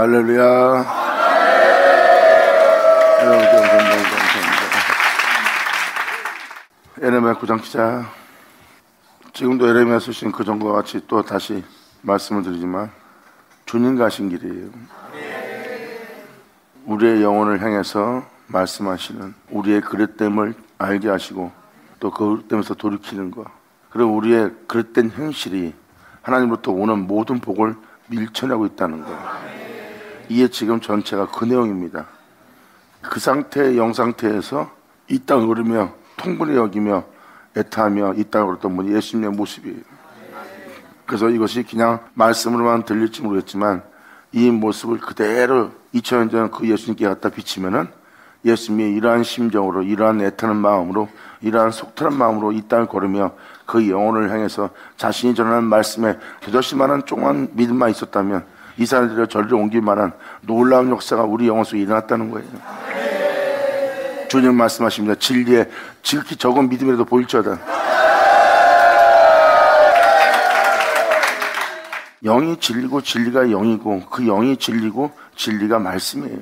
할렐루야. 에레미야 9장 기자. 지금도 에레미야 쓰신 그 전과 같이 또 다시 말씀을 드리지만 주님 가신 길이에요. 우리의 영혼을 향해서 말씀하시는, 우리의 그릇됨을 알게 하시고 또 그 그릇됨에서 돌이키는 것, 그리고 우리의 그릇된 현실이 하나님으로부터 오는 모든 복을 밀쳐내고 있다는 것, 이게 지금 전체가 그 내용입니다. 그 상태의 영 상태에서 이 땅을 걸으며 통분히 여기며 애타하며 이 땅을 걸었던 분이 예수님의 모습이에요. 그래서 이것이 그냥 말씀으로만 들릴지 모르겠지만 이 모습을 그대로 2000년 전 그 예수님께 갖다 비치면은 예수님이 이러한 심정으로, 이러한 애타는 마음으로, 이러한 속타는 마음으로 이 땅을 걸으며 그 영혼을 향해서 자신이 전하는 말씀에 겨자씨만한 조그만 믿음만 있었다면 이 사람들이 저리를 옮길 만한 놀라운 역사가 우리 영혼 속에 일어났다는 거예요. 주님 말씀하십니다. 진리에 지극히 적은 믿음이라도 보일지어다. 영이 진리고 진리가 영이고 그 영이 진리고 진리가 말씀이에요.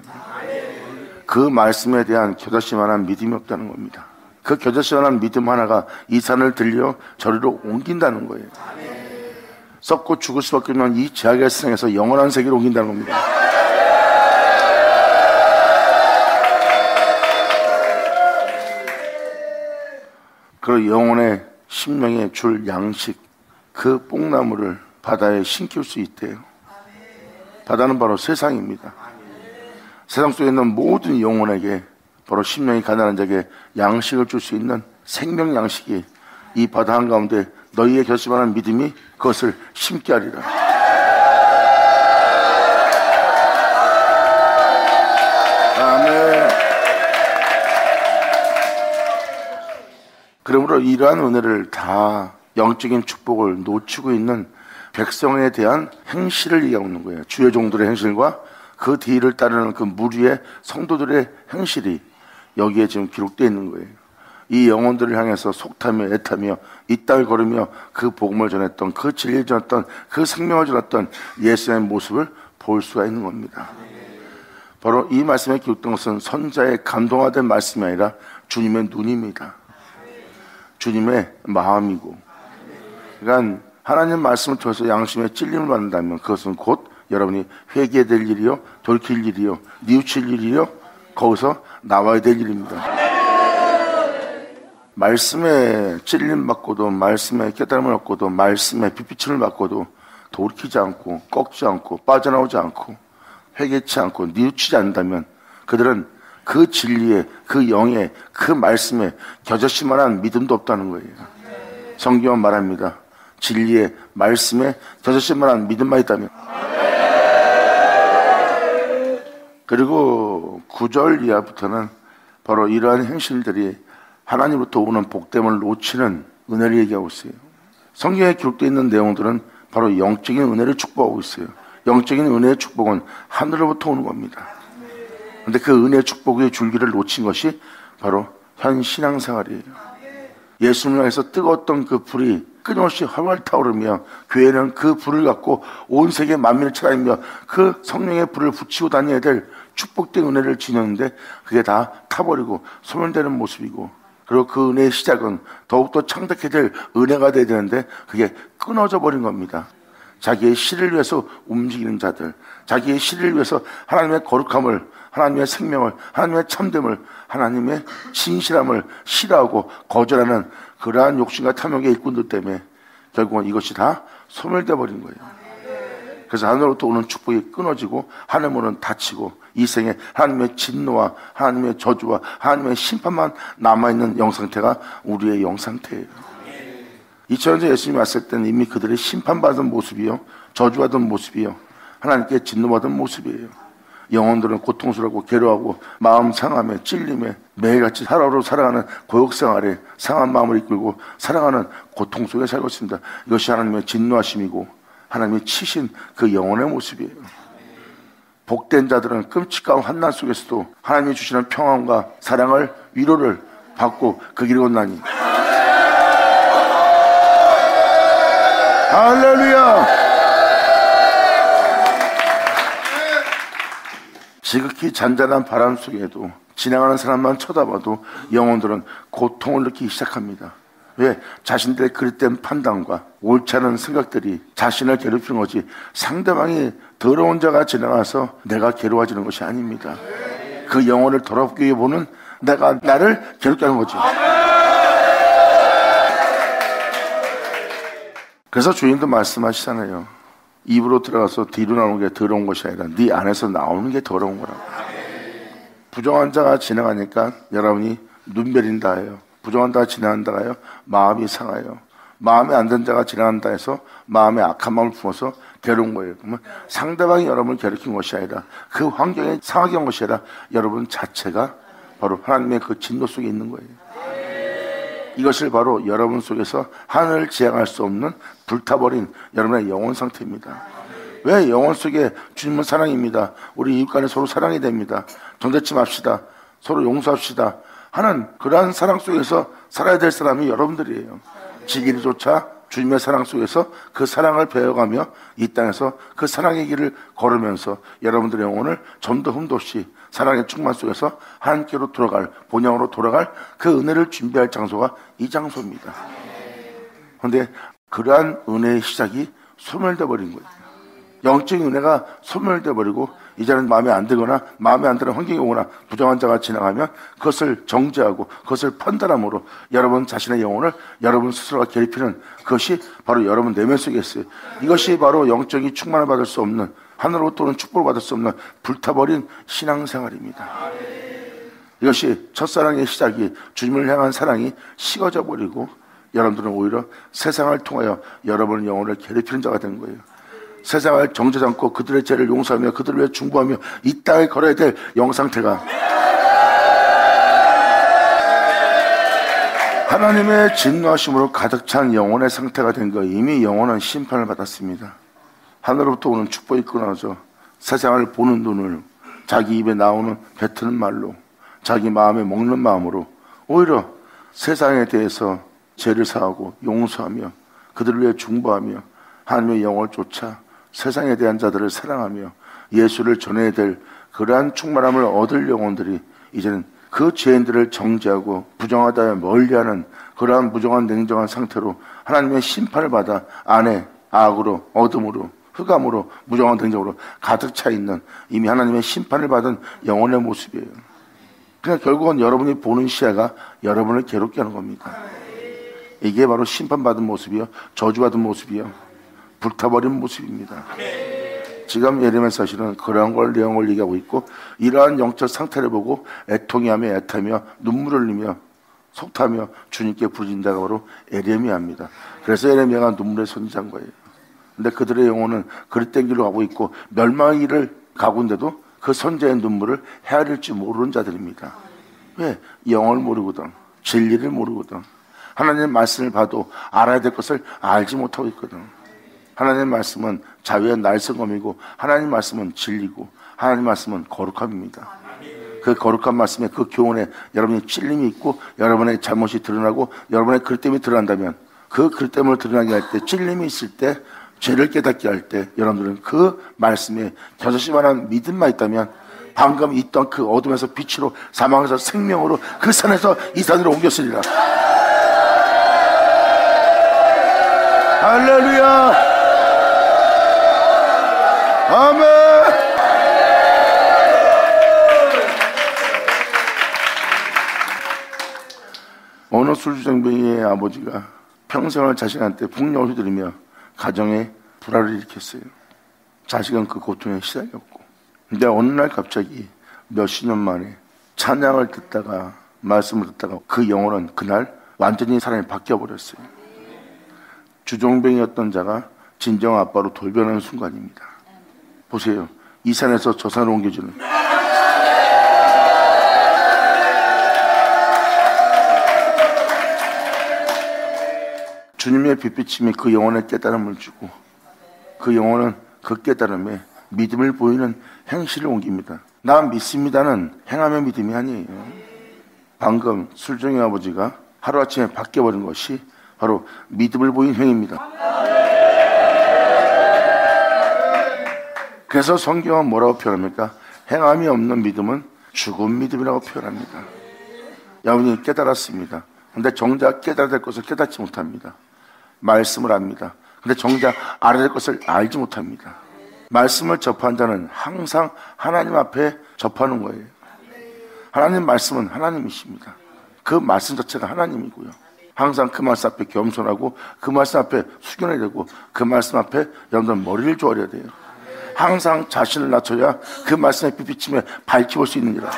그 말씀에 대한 겨자씨만한 믿음이 없다는 겁니다. 그 겨자씨만한 믿음 하나가 이 산을 들려 저리로 옮긴다는 거예요. 썩고 죽을 수밖에 없는 이 죄악의 세상에서 영원한 세계로 옮긴다는 겁니다. 그 영혼의 심령의 줄 양식, 그 뽕나무를 바다에 심길 수 있대요. 바다는 바로 세상입니다. 세상 속에 있는 모든 영혼에게, 바로 심령이 가난한 자에게 양식을 줄 수 있는 생명 양식이 이 바다 한가운데 너희의 결심하는 믿음이 그것을 심게 하리라. 아멘. 그러므로 이러한 은혜를 다 영적인 축복을 놓치고 있는 백성에 대한 행실을 얘기하고 있는 거예요. 주의 종들의 행실과 그 뒤를 따르는 그 무리의 성도들의 행실이 여기에 지금 기록되어 있는 거예요. 이 영혼들을 향해서 속타며 애타며 이 땅을 걸으며 그 복음을 전했던, 그 진리를 전했던, 그 생명을 전했던 예수의 모습을 볼 수가 있는 겁니다. 바로 이 말씀에 기록된 것은 선자의 감동화된 말씀이 아니라 주님의 눈입니다. 주님의 마음이고, 그러니까 하나님 말씀을 통해서 양심의 찔림을 받는다면 그것은 곧 여러분이 회개될 일이요, 돌이킬 일이요, 뉘우칠 일이요, 거기서 나와야 될 일입니다. 말씀에 찔림 받고도, 말씀에 깨달음을 얻고도, 말씀에 빛비침을 받고도 돌이키지 않고 꺾지 않고 빠져나오지 않고 회개치 않고 뉘우치지 않는다면 그들은 그 진리에, 그 영에, 그 말씀에 겨자씨만한 믿음도 없다는 거예요. 성경은 말합니다. 진리에, 말씀에 겨자씨만한 믿음만 있다면. 그리고 9절 이하부터는 바로 이러한 행실들이 하나님으로부터 오는 복됨을 놓치는 은혜를 얘기하고 있어요. 성경에 기록되어 있는 내용들은 바로 영적인 은혜를 축복하고 있어요. 영적인 은혜의 축복은 하늘로부터 오는 겁니다. 그런데 그 은혜의 축복의 줄기를 놓친 것이 바로 현 신앙생활이에요. 예수님을 향해서 뜨거웠던 그 불이 끊임없이 활활 타오르며 교회는 그 불을 갖고 온 세계 만민을 찾아다니며 그 성령의 불을 붙이고 다녀야 될 축복된 은혜를 지녔는데 그게 다 타버리고 소멸되는 모습이고, 그리고 그 은혜의 시작은 더욱더 창백해야 될 은혜가 돼야 되는데 그게 끊어져 버린 겁니다. 자기의 실을 위해서 움직이는 자들, 자기의 실을 위해서 하나님의 거룩함을, 하나님의 생명을, 하나님의 참됨을, 하나님의 진실함을 싫어하고 거절하는 그러한 욕심과 탐욕의 일꾼들 때문에 결국은 이것이 다 소멸되어 버린 거예요. 그래서 하늘로부터 오는 축복이 끊어지고 하늘 문은 닫히고 이 생에 하나님의 진노와 하나님의 저주와 하나님의 심판만 남아있는 영상태가 우리의 영상태예요. 2000년 전 예수님이 왔을 때는 이미 그들의 심판받은 모습이요, 저주받은 모습이요, 하나님께 진노받은 모습이에요. 영혼들은 고통스럽고 괴로워하고 마음 상함에 찔림에 매일같이 살아로 살아가는 고역생활에 상한 마음을 이끌고 살아가는 고통 속에 살고 있습니다. 이것이 하나님의 진노하심이고 하나님이 치신 그 영혼의 모습이에요. 복된 자들은 끔찍한 환난 속에서도 하나님이 주시는 평안과 사랑을, 위로를 받고 그 길을 건너니. 할렐루야. 지극히 잔잔한 바람 속에도 지나가는 사람만 쳐다봐도 영혼들은 고통을 느끼기 시작합니다. 왜? 자신들의 그릇된 판단과 옳지 않은 생각들이 자신을 괴롭히는 거지, 상대방이 더러운 자가 지나가서 내가 괴로워지는 것이 아닙니다. 그 영혼을 더럽게 보는 내가 나를 괴롭게 하는 거지. 그래서 주님도 말씀하시잖아요. 입으로 들어가서 뒤로 나오는 게 더러운 것이 아니라 네 안에서 나오는 게 더러운 거라고. 부정한 자가 지나가니까 여러분이 눈베린다 해요. 부정한 자가 지나간다 해요. 마음이 상해요. 마음에 안 든 자가 지나간다 해서 마음에 악한 마음을 품어서 괴로운 거예요. 그러면 상대방이 여러분을 괴롭힌 것이 아니라 그 환경에 상하게 한 것이 아니라 여러분 자체가 바로 하나님의 그 진노 속에 있는 거예요. 이것을 바로 여러분 속에서 하늘을 지향할 수 없는 불타버린 여러분의 영혼 상태입니다. 왜? 영혼 속에 주님은 사랑입니다. 우리 이웃 간에 서로 사랑이 됩니다. 정대치 맙시다. 서로 용서합시다 하는 그러한 사랑 속에서 살아야 될 사람이 여러분들이에요. 지길이조차 주님의 사랑 속에서 그 사랑을 배워가며 이 땅에서 그 사랑의 길을 걸으면서 여러분들의 영혼을 좀 더 흠도 없이 사랑의 충만 속에서 하나님께로 돌아갈, 본향으로 돌아갈 그 은혜를 준비할 장소가 이 장소입니다. 그런데 그러한 은혜의 시작이 소멸돼 버린 거예요. 영적인 은혜가 소멸돼 버리고 이제는 마음에 안 들거나 마음에 안 드는 환경이 오거나 부정한 자가 지나가면 그것을 정죄하고 그것을 판단함으로 여러분 자신의 영혼을 여러분 스스로가 괴롭히는 그것이 바로 여러분 내면 속에 있어요. 이것이 바로 영적인 충만을 받을 수 없는, 하늘로부터 오는 축복을 받을 수 없는 불타버린 신앙생활입니다. 이것이 첫사랑의 시작이 주님을 향한 사랑이 식어져 버리고 여러분들은 오히려 세상을 통하여 여러분의 영혼을 괴롭히는 자가 된 거예요. 세상을 정죄지 않고 그들의 죄를 용서하며 그들을 위해 중보하며 이 땅에 걸어야 될 영상태가 하나님의 진노하심으로 가득 찬 영혼의 상태가 된 거예요. 이미 영혼은 심판을 받았습니다. 하늘로부터 오는 축복이 끊어져 세상을 보는 눈을 자기 입에 나오는 뱉는 말로 자기 마음에 먹는 마음으로 오히려 세상에 대해서 죄를 사하고 용서하며 그들을 위해 중보하며 하나님의 영혼을 쫓아 세상에 대한 자들을 사랑하며 예수를 전해야 될 그러한 충만함을 얻을 영혼들이 이제는 그 죄인들을 정죄하고 부정하다 멀리하는 그러한 부정한 냉정한 상태로 하나님의 심판을 받아 안에 악으로 어둠으로 흑암으로 무정한 냉정으로 가득 차 있는 이미 하나님의 심판을 받은 영혼의 모습이에요. 그냥 결국은 여러분이 보는 시야가 여러분을 괴롭게 하는 겁니다. 이게 바로 심판받은 모습이요, 저주받은 모습이요, 불타버린 모습입니다. 지금 예레미야 사실은 그러한 걸 내용을 얘기하고 있고 이러한 영적 상태를 보고 애통해하며 애타며 눈물을 흘리며 속타며 주님께 부르짖는다가 바로 예레미야입니다. 그래서 예레미야가 눈물의 선지자인 거예요. 근데 그들의 영혼은 그릇된 길로 가고 있고 멸망의 길을 가고 있는데도 그 선지자의 눈물을 헤아릴 줄 모르는 자들입니다. 왜? 영을 모르거든, 진리를 모르거든, 하나님의 말씀을 봐도 알아야 될 것을 알지 못하고 있거든. 하나님의 말씀은 자유의 날성검이고 하나님의 말씀은 진리고 하나님의 말씀은 거룩함입니다. 그 거룩한 말씀에 그 교훈에 여러분의 찔림이 있고 여러분의 잘못이 드러나고 여러분의 그릇됨이 드러난다면 그 그릇됨을 드러나게 할 때, 찔림이 있을 때, 죄를 깨닫게 할 때 여러분들은 그 말씀에 겨자씨만한 믿음만 있다면 방금 있던 그 어둠에서 빛으로 사망에서 생명으로 그 산에서 이 산으로 옮겼으리라. 할렐루야. 아멘. 어느 술주정뱅이의 아버지가 평생을 자식한테 폭력을 휘두르며 가정에 불화를 일으켰어요. 자식은 그 고통에 시달렸고, 근데 어느 날 갑자기 몇십 년 만에 찬양을 듣다가 말씀을 듣다가 그 영혼은 그날 완전히 사람이 바뀌어버렸어요. 주정뱅이였던 자가 진정 아빠로 돌변하는 순간입니다. 보세요. 이 산에서 저 산으로 옮겨주는. 주님의 빛비침이 그 영혼에 깨달음을 주고 그 영혼은 그 깨달음에 믿음을 보이는 행실을 옮깁니다. 나 믿습니다는 행함의 믿음이 아니에요. 방금 술정의 아버지가 하루아침에 바뀌어버린 것이 바로 믿음을 보인 행위입니다. 그래서 성경은 뭐라고 표현합니까? 행함이 없는 믿음은 죽은 믿음이라고 표현합니다. 여러분이 깨달았습니다. 근데 정작 깨달아야 될 것을 깨닫지 못합니다. 말씀을 압니다. 근데 정작 알아야 될 것을 알지 못합니다. 말씀을 접한 자는 항상 하나님 앞에 접하는 거예요. 하나님 말씀은 하나님이십니다. 그 말씀 자체가 하나님이고요. 항상 그 말씀 앞에 겸손하고 그 말씀 앞에 숙연해야 되고 그 말씀 앞에 여러분들 머리를 조아려야 돼요. 항상 자신을 낮춰야 그 말씀의 빛비침에 밝히 볼 수 있느니라.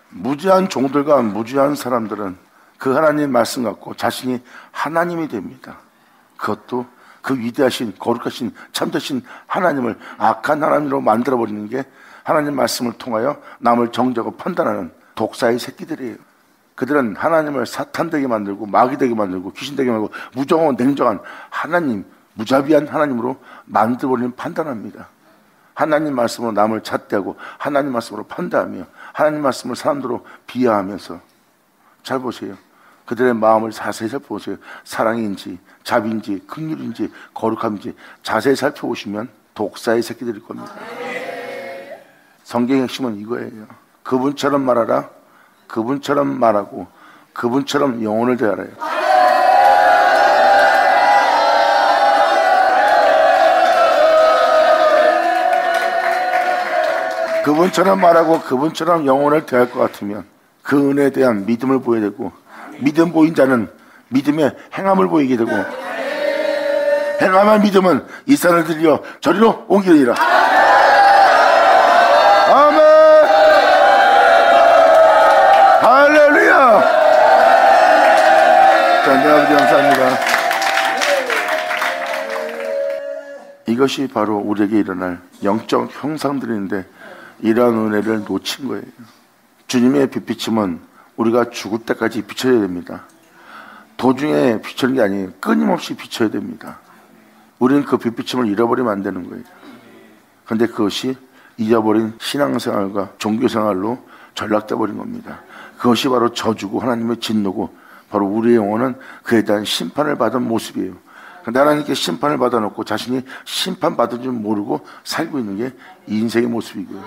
무지한 종들과 무지한 사람들은 그 하나님 말씀 갖고 자신이 하나님이 됩니다. 그것도 그 위대하신 거룩하신 참되신 하나님을 악한 하나님으로 만들어버리는 게 하나님 말씀을 통하여 남을 정죄하고 판단하는 독사의 새끼들이에요. 그들은 하나님을 사탄 되게 만들고 마귀 되게 만들고 귀신 되게 만들고 무정하고 냉정한 하나님, 무자비한 하나님으로 만들어버리는 판단합니다. 하나님 말씀으로 남을 잣대하고 하나님 말씀으로 판단하며 하나님 말씀을 사람들로 비하하면서 잘 보세요. 그들의 마음을 자세히 살펴보세요. 사랑인지 자비인지 긍휼인지 거룩함인지 자세히 살펴보시면 독사의 새끼들일 겁니다. 성경의 핵심은 이거예요. 그분처럼 말하라. 그분처럼 말하고 그분처럼 영혼을 대하라요. 그분처럼 말하고 그분처럼 영혼을 대할 것 같으면 그 은혜에 대한 믿음을 보여야 되고 믿음 보인 자는 믿음의 행함을 보이게 되고 행함한 믿음은 이 산을 들여 저리로 옮기리라. 아멘. 할렐루야. 자, 아버지 감사합니다. 이것이 바로 우리에게 일어날 영적 형상들인데 이러한 은혜를 놓친 거예요. 주님의 빛비침은 우리가 죽을 때까지 비춰야 됩니다. 도중에 비추는 게 아니에요. 끊임없이 비춰야 됩니다. 우리는 그 빛비침을 잃어버리면 안 되는 거예요. 그런데 그것이 잊어버린 신앙생활과 종교생활로 전락돼 버린 겁니다. 그것이 바로 저주고 하나님의 진노고 바로 우리의 영혼은 그에 대한 심판을 받은 모습이에요. 근데 하나님께 심판을 받아놓고 자신이 심판받은 줄 모르고 살고 있는 게 인생의 모습이고요.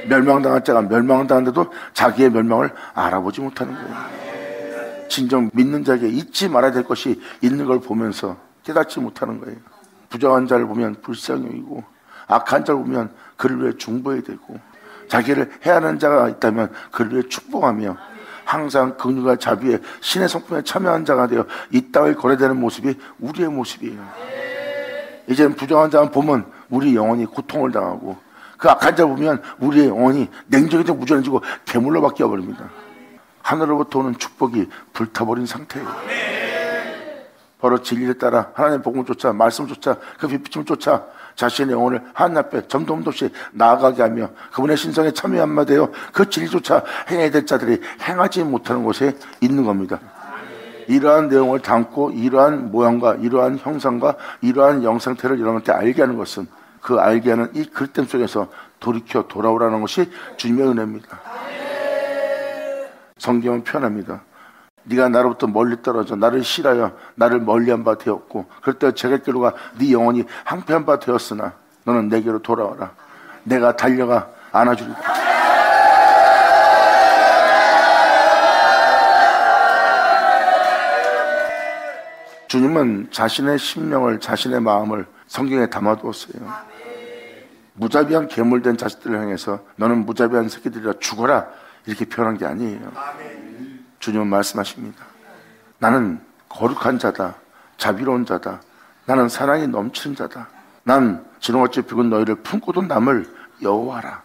멸망당한 자가 멸망당한데도 자기의 멸망을 알아보지 못하는 거예요. 진정 믿는 자에게 잊지 말아야 될 것이 있는 걸 보면서 깨닫지 못하는 거예요. 부정한 자를 보면 불쌍히 여기고 악한 자를 보면 그를 위해 중보해야 되고 자기를 해하는 자가 있다면 그를 위해 축복하며 항상 긍휼과 자비에 신의 성품에 참여한 자가 되어 이 땅을 거래되는 모습이 우리의 모습이에요. 이제는 부정한 자만 보면 우리 영혼이 고통을 당하고 그 악한 자 보면 우리의 영혼이 냉정해지고 무전해지고 괴물로 바뀌어버립니다. 하늘로부터 오는 축복이 불타버린 상태예요. 바로 진리를 따라 하나님의 복음을 쫓아 말씀을 쫓아 그 빛비침을 쫓아 자신의 영혼을 하나님 앞에 점도 없이 나아가게 하며 그분의 신성에 참여한마 되어 그 진리조차 행해야 될 자들이 행하지 못하는 곳에 있는 겁니다. 이러한 내용을 담고 이러한 모양과 이러한 형상과 이러한 영상태를 여러분한테 알게 하는 것은 그 알게 하는 이 글됨 속에서 돌이켜 돌아오라는 것이 주님의 은혜입니다. 성경은 표현합니다. 네가 나로부터 멀리 떨어져 나를 싫어하여 나를 멀리한 바 되었고 그럴 때 제갈길로가 네 영혼이 항폐한 바 되었으나 너는 내게로 돌아와라. 내가 달려가 안아주리라. 주님은 자신의 심령을 자신의 마음을 성경에 담아두었어요. 무자비한 괴물된 자식들을 향해서 너는 무자비한 새끼들이라 죽어라 이렇게 표현한 게 아니에요. 주님은 말씀하십니다. 나는 거룩한 자다. 자비로운 자다. 나는 사랑이 넘치는 자다. 난 진홍같이 붉은 너희를 품고도 남을 여호와라.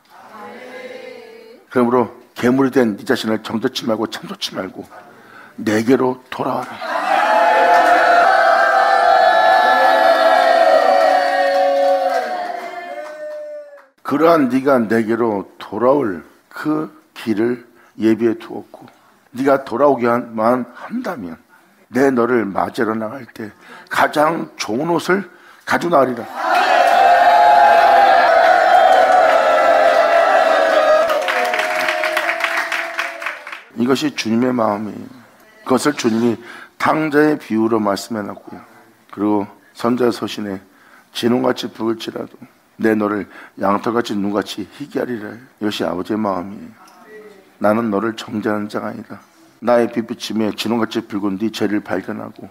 그러므로 괴물이 된 네 자신을 정죄치 말고 참좋지 말고 내게로 돌아와라. 그러한 네가 내게로 돌아올 그 길을 예비해 두었고 네가 돌아오게만 한다면 내 너를 맞으러 나갈 때 가장 좋은 옷을 가지고 나가리라. 이것이 주님의 마음이에요. 그것을 주님이 탕자의 비유로 말씀해 놨고요. 그리고 선자 서신에 진홍같이 부을지라도 내 너를 양털같이 눈같이 희게 하리라. 이것이 아버지의 마음이에요. 나는 너를 정죄하는 자가 아니다. 나의 빛비침에 진홍같이 붉은 네 죄를 발견하고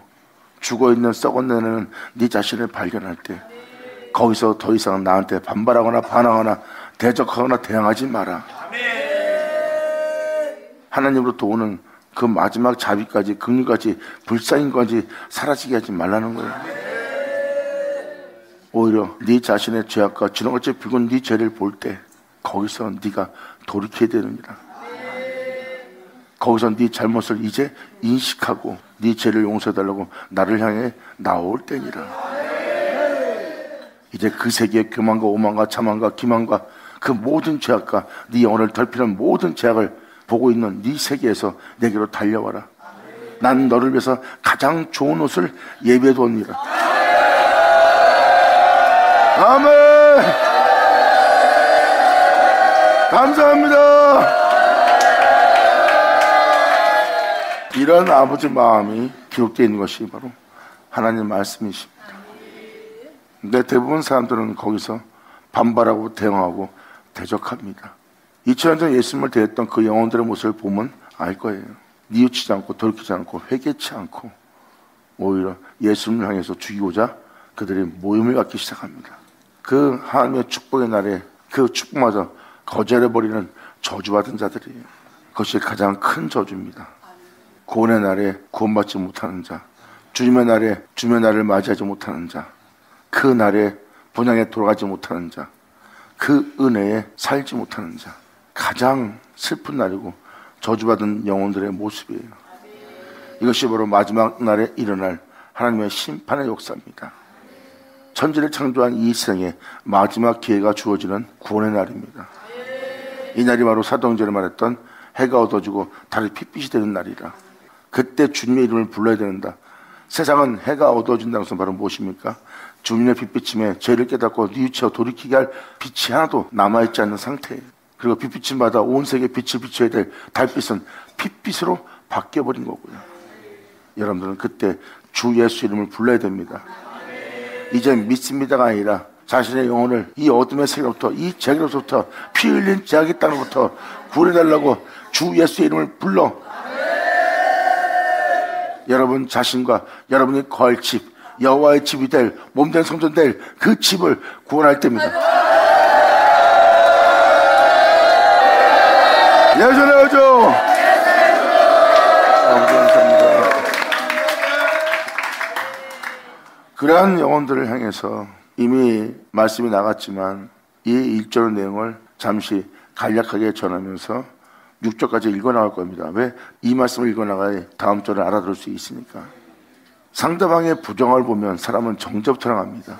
죽어있는 썩어내는 네 자신을 발견할 때 거기서 더 이상 나한테 반발하거나 반항하거나 대적하거나 대항하지 마라. 하나님으로부터 오는 그 마지막 자비까지, 긍휼까지, 불쌍힘까지 사라지게 하지 말라는 거예요. 오히려 네 자신의 죄악과 진홍같이 붉은 네 죄를 볼 때 거기서 네가 돌이켜야 되느니라. 거기서 네 잘못을 이제 인식하고 네 죄를 용서해달라고 나를 향해 나올 때니라. 이제 그 세계의 교만과 오만과 자만과 기만과 그 모든 죄악과 네 영혼을 더럽히는 모든 죄악을 보고 있는 네 세계에서 내게로 달려와라. 난 너를 위해서 가장 좋은 옷을 예비해 두었니라. 아멘. 감사합니다. 이런 아버지 마음이 기록되어 있는 것이 바로 하나님 말씀이십니다. 근데 대부분 사람들은 거기서 반발하고 대응하고 대적합니다. 2000년 전 예수님을 대했던 그 영혼들의 모습을 보면 알 거예요. 뉘우치지 않고 돌이키지 않고 회개치 않고 오히려 예수님을 향해서 죽이고자 그들이 모임을 갖기 시작합니다. 그 하나님의 축복의 날에 그 축복마저 거절해버리는 저주받은 자들이에요. 그것이 가장 큰 저주입니다. 구원의 날에 구원받지 못하는 자, 주님의 날에 주님의 날을 맞이하지 못하는 자, 그 날에 본향에 돌아가지 못하는 자, 그 은혜에 살지 못하는 자, 가장 슬픈 날이고 저주받은 영혼들의 모습이에요. 이것이 바로 마지막 날에 일어날 하나님의 심판의 역사입니다. 천지를 창조한 이 세상에 마지막 기회가 주어지는 구원의 날입니다. 이 날이 바로 사도행전에 말했던 해가 어두워지고 달이 핏빛이 되는 날이라. 그때 주님의 이름을 불러야 된다. 세상은 해가 어두워진다는 것은 바로 무엇입니까? 주님의 빛비침에 죄를 깨닫고 뉘우쳐 돌이키게 할 빛이 하나도 남아있지 않는 상태예요. 그리고 빛비침 받아 온 세계에 빛을 비춰야 될 달빛은 핏빛으로 바뀌어버린 거고요. 여러분들은 그때 주 예수 이름을 불러야 됩니다. 이제 믿습니다가 아니라 자신의 영혼을 이 어둠의 세계로부터, 이 죄로부터, 피 흘린 죄악의 땅으로부터 구해달라고 주 예수의 이름을 불러 여러분 자신과 여러분이 거할 집, 여호와의 집이 될, 몸된 성전 될 그 집을 구원할 때입니다. 예전해야죠. 감사합니다. 그러한 영혼들을 향해서 이미 말씀이 나갔지만 이 1절 내용을 잠시 간략하게 전하면서 6절까지 읽어나갈 겁니다. 왜? 이 말씀을 읽어나가야 다음 절을 알아들을 수 있으니까. 상대방의 부정을 보면 사람은 정죄부터 나갑니다.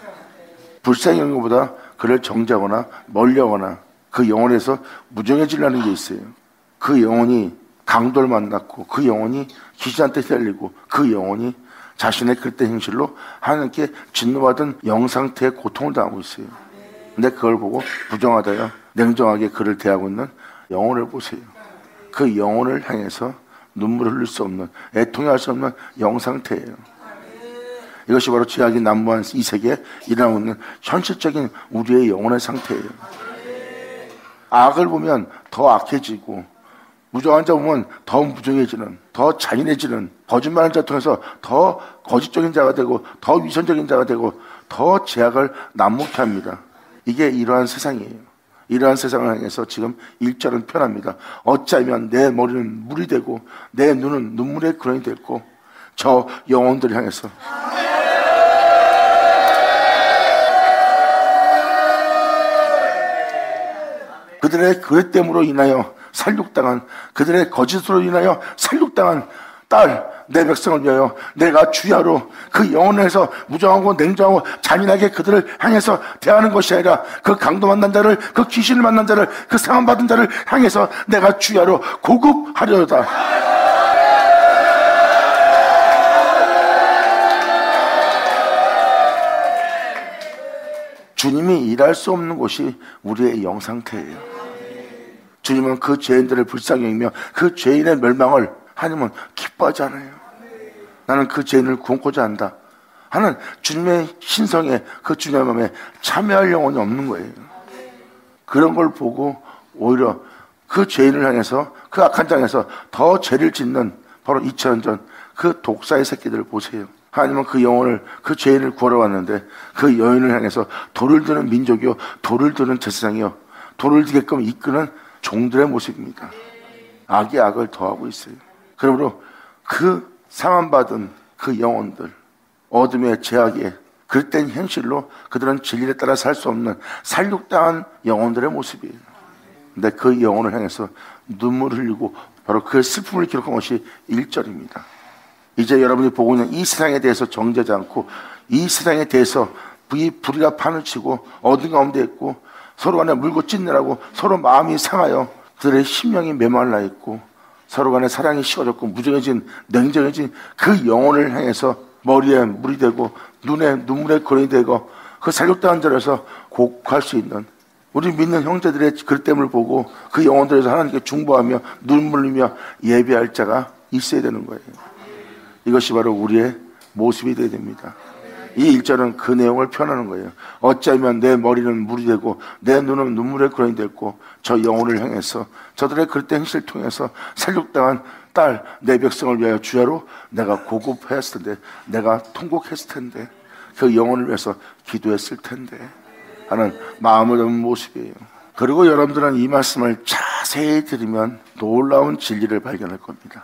불쌍히 여기는 것보다 그를 정죄하거나 멀리하거나 그 영혼에서 무정해지려는 게 있어요. 그 영혼이 강도를 만났고 그 영혼이 귀신한테 휘둘리고 그 영혼이 자신의 그릇된 행실로 하나님께 진노받은 영상태의 고통을 당하고 있어요. 근데 그걸 보고 부정하다요 냉정하게 그를 대하고 있는 영혼을 보세요. 그 영혼을 향해서 눈물을 흘릴 수 없는, 애통할 수 없는 영상태예요. 이것이 바로 죄악이 난무한 이 세계에 일어나고 있는 현실적인 우리의 영혼의 상태예요. 악을 보면 더 악해지고 무정한 자 보면 더 무정해지는, 더 잔인해지는, 거짓말하는 자 통해서 더 거짓적인 자가 되고 더 위선적인 자가 되고 더 죄악을 난무케 합니다. 이게 이러한 세상이에요. 이러한 세상을 향해서 지금 1절은 편합니다. 어찌하면 내 머리는 물이 되고 내 눈은 눈물의 근원이 됐고 저 영혼들을 향해서 그들의 그릇됨으로 인하여 살육당한, 그들의 거짓으로 인하여 살육당한 딸, 내 백성을 위하여 내가 주야로 그 영혼에서 무정하고 냉정하고 잔인하게 그들을 향해서 대하는 것이 아니라 그 강도 만난 자를, 그 귀신을 만난 자를, 그 상함받은 자를 향해서 내가 주야로 고급하려다. 주님이 일할 수 없는 곳이 우리의 영상태예요. 주님은 그 죄인들을 불쌍히 여기며 그 죄인의 멸망을 하나님은 기뻐하지 않아요. 나는 그 죄인을 구원코자 한다. 하는 주님의 신성에, 그 주님의 마음에 참여할 영혼이 없는 거예요. 그런 걸 보고 오히려 그 죄인을 향해서, 그 악한 장에서 더 죄를 짓는 바로 2000년 전 그 독사의 새끼들을 보세요. 하나님은 그 영혼을, 그 죄인을 구하러 왔는데 그 여인을 향해서 돌을 드는 민족이요, 돌을 드는 제사장이요, 돌을 들게끔 이끄는 종들의 모습입니다. 악이 악을 더하고 있어요. 그러므로 그 상함받은 그 영혼들, 어둠의 죄악에 그릇된 현실로 그들은 진리에 따라 살 수 없는 살육당한 영혼들의 모습이에요. 근데 그 영혼을 향해서 눈물을 흘리고 바로 그 슬픔을 기록한 것이 1절입니다. 이제 여러분이 보고 있는 이 세상에 대해서 정죄하지 않고, 이 세상에 대해서 불의가 판을 치고 어둠 가운데 있고 서로 간에 물고 찢느라고 서로 마음이 상하여 그들의 심령이 메말라 있고 서로 간에 사랑이 식어졌고 무정해진, 냉정해진 그 영혼을 향해서 머리에 물이 되고 눈에 눈물의 거름이 되고 그 살육당한 자리에서 곡할 수 있는 우리 믿는 형제들의 그릇됨을 보고 그 영혼들에서 하나님께 중보하며 눈물 흘리며 예배할 자가 있어야 되는 거예요. 이것이 바로 우리의 모습이 되어야 됩니다. 이 1절은 그 내용을 표현하는 거예요. 어찌하면 내 머리는 물이 되고 내 눈은 눈물의 거름이 됐고, 저 영혼을 향해서 저들의 그릇된 행실을 통해서 살육당한 딸, 내 백성을 위하여 주야로 내가 고급했을 텐데, 내가 통곡했을 텐데, 그 영혼을 위해서 기도했을 텐데 하는 마음을 담은 모습이에요. 그리고 여러분들은 이 말씀을 자세히 들으면 놀라운 진리를 발견할 겁니다.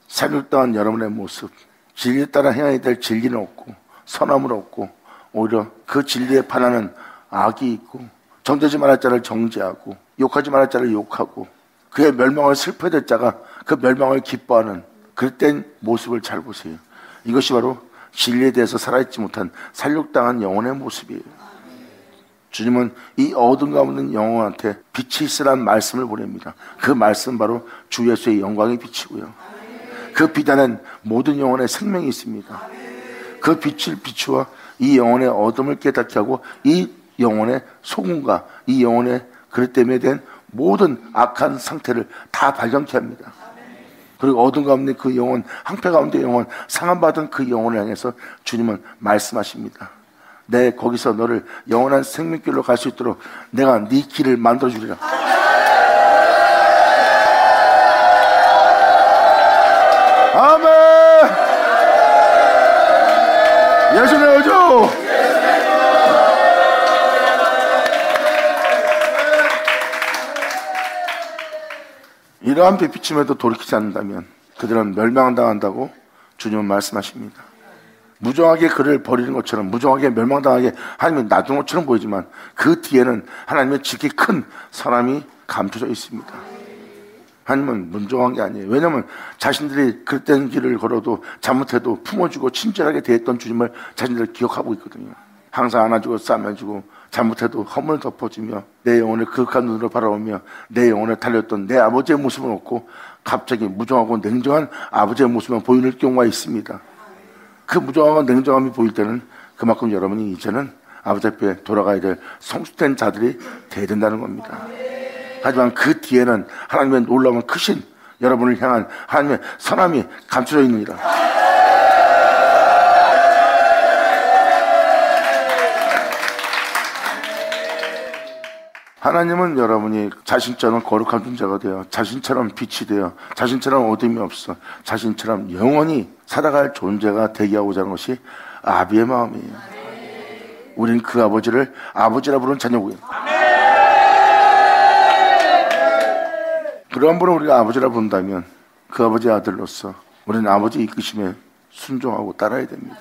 살육당한 여러분의 모습, 진리에 따라 행해야 될 진리는 없고 선함은 없고 오히려 그 진리에 반하는 악이 있고, 정죄하지 말할 자를 정죄하고 욕하지 말할 자를 욕하고 그의 멸망을 슬퍼될 자가 그 멸망을 기뻐하는 그릇된 모습을 잘 보세요. 이것이 바로 진리에 대해서 살아있지 못한 살육당한 영혼의 모습이에요. 주님은 이 어둠 가운데 있는 영혼한테 빛이 있으란 말씀을 보냅니다. 그 말씀 바로 주 예수의 영광의 빛이고요, 그 빛 안엔 모든 영혼의 생명이 있습니다. 그 빛을 비추어 이 영혼의 어둠을 깨닫게 하고 이 영혼의 소금과 이 영혼의 그릇 때문에 된 모든 악한 상태를 다 발견케 합니다. 그리고 어둠 가운데 그 영혼, 항폐 가운데 영혼, 상함받은 그 영혼을 향해서 주님은 말씀하십니다. 내 거기서 너를 영원한 생명길로 갈 수 있도록 내가 네 길을 만들어주리라. 아멘. 예수의 오죠. 이러한 빛비침에도 돌이키지 않는다면 그들은 멸망당한다고 주님은 말씀하십니다. 무정하게 그를 버리는 것처럼, 무정하게 멸망당하게 하나님이 놔둔 것처럼 보이지만 그 뒤에는 하나님의 지극히 큰 선함이 감춰져 있습니다. 하나님은 문정한 게 아니에요. 왜냐하면 자신들이 그릇된 길을 걸어도 잘못해도 품어주고 친절하게 대했던 주님을 자신들 기억하고 있거든요. 항상 안아주고 싸매주고 잘못해도 허물을 덮어주며 내 영혼을 그윽한 눈으로 바라보며 내 영혼을 달렸던 내 아버지의 모습은 없고 갑자기 무정하고 냉정한 아버지의 모습만 보이는 경우가 있습니다. 그 무정하고 냉정함이 보일 때는 그만큼 여러분이 이제는 아버지 앞에 돌아가야 될 성숙된 자들이 돼야 된다는 겁니다. 하지만 그 뒤에는 하나님의 놀라운 크신 여러분을 향한 하나님의 선함이 감춰져 있느니라. 하나님은 여러분이 자신처럼 거룩한 존재가 되어 자신처럼 빛이 되어 자신처럼 어둠이 없어 자신처럼 영원히 살아갈 존재가 되게 하고자 하는 것이 아비의 마음이에요. 우린 그 아버지를 아버지라 부르는 자녀고요. 그런 분을 우리가 아버지라 부른다면 그 아버지의 아들로서 우리는 아버지의 이끄심에 순종하고 따라야 됩니다.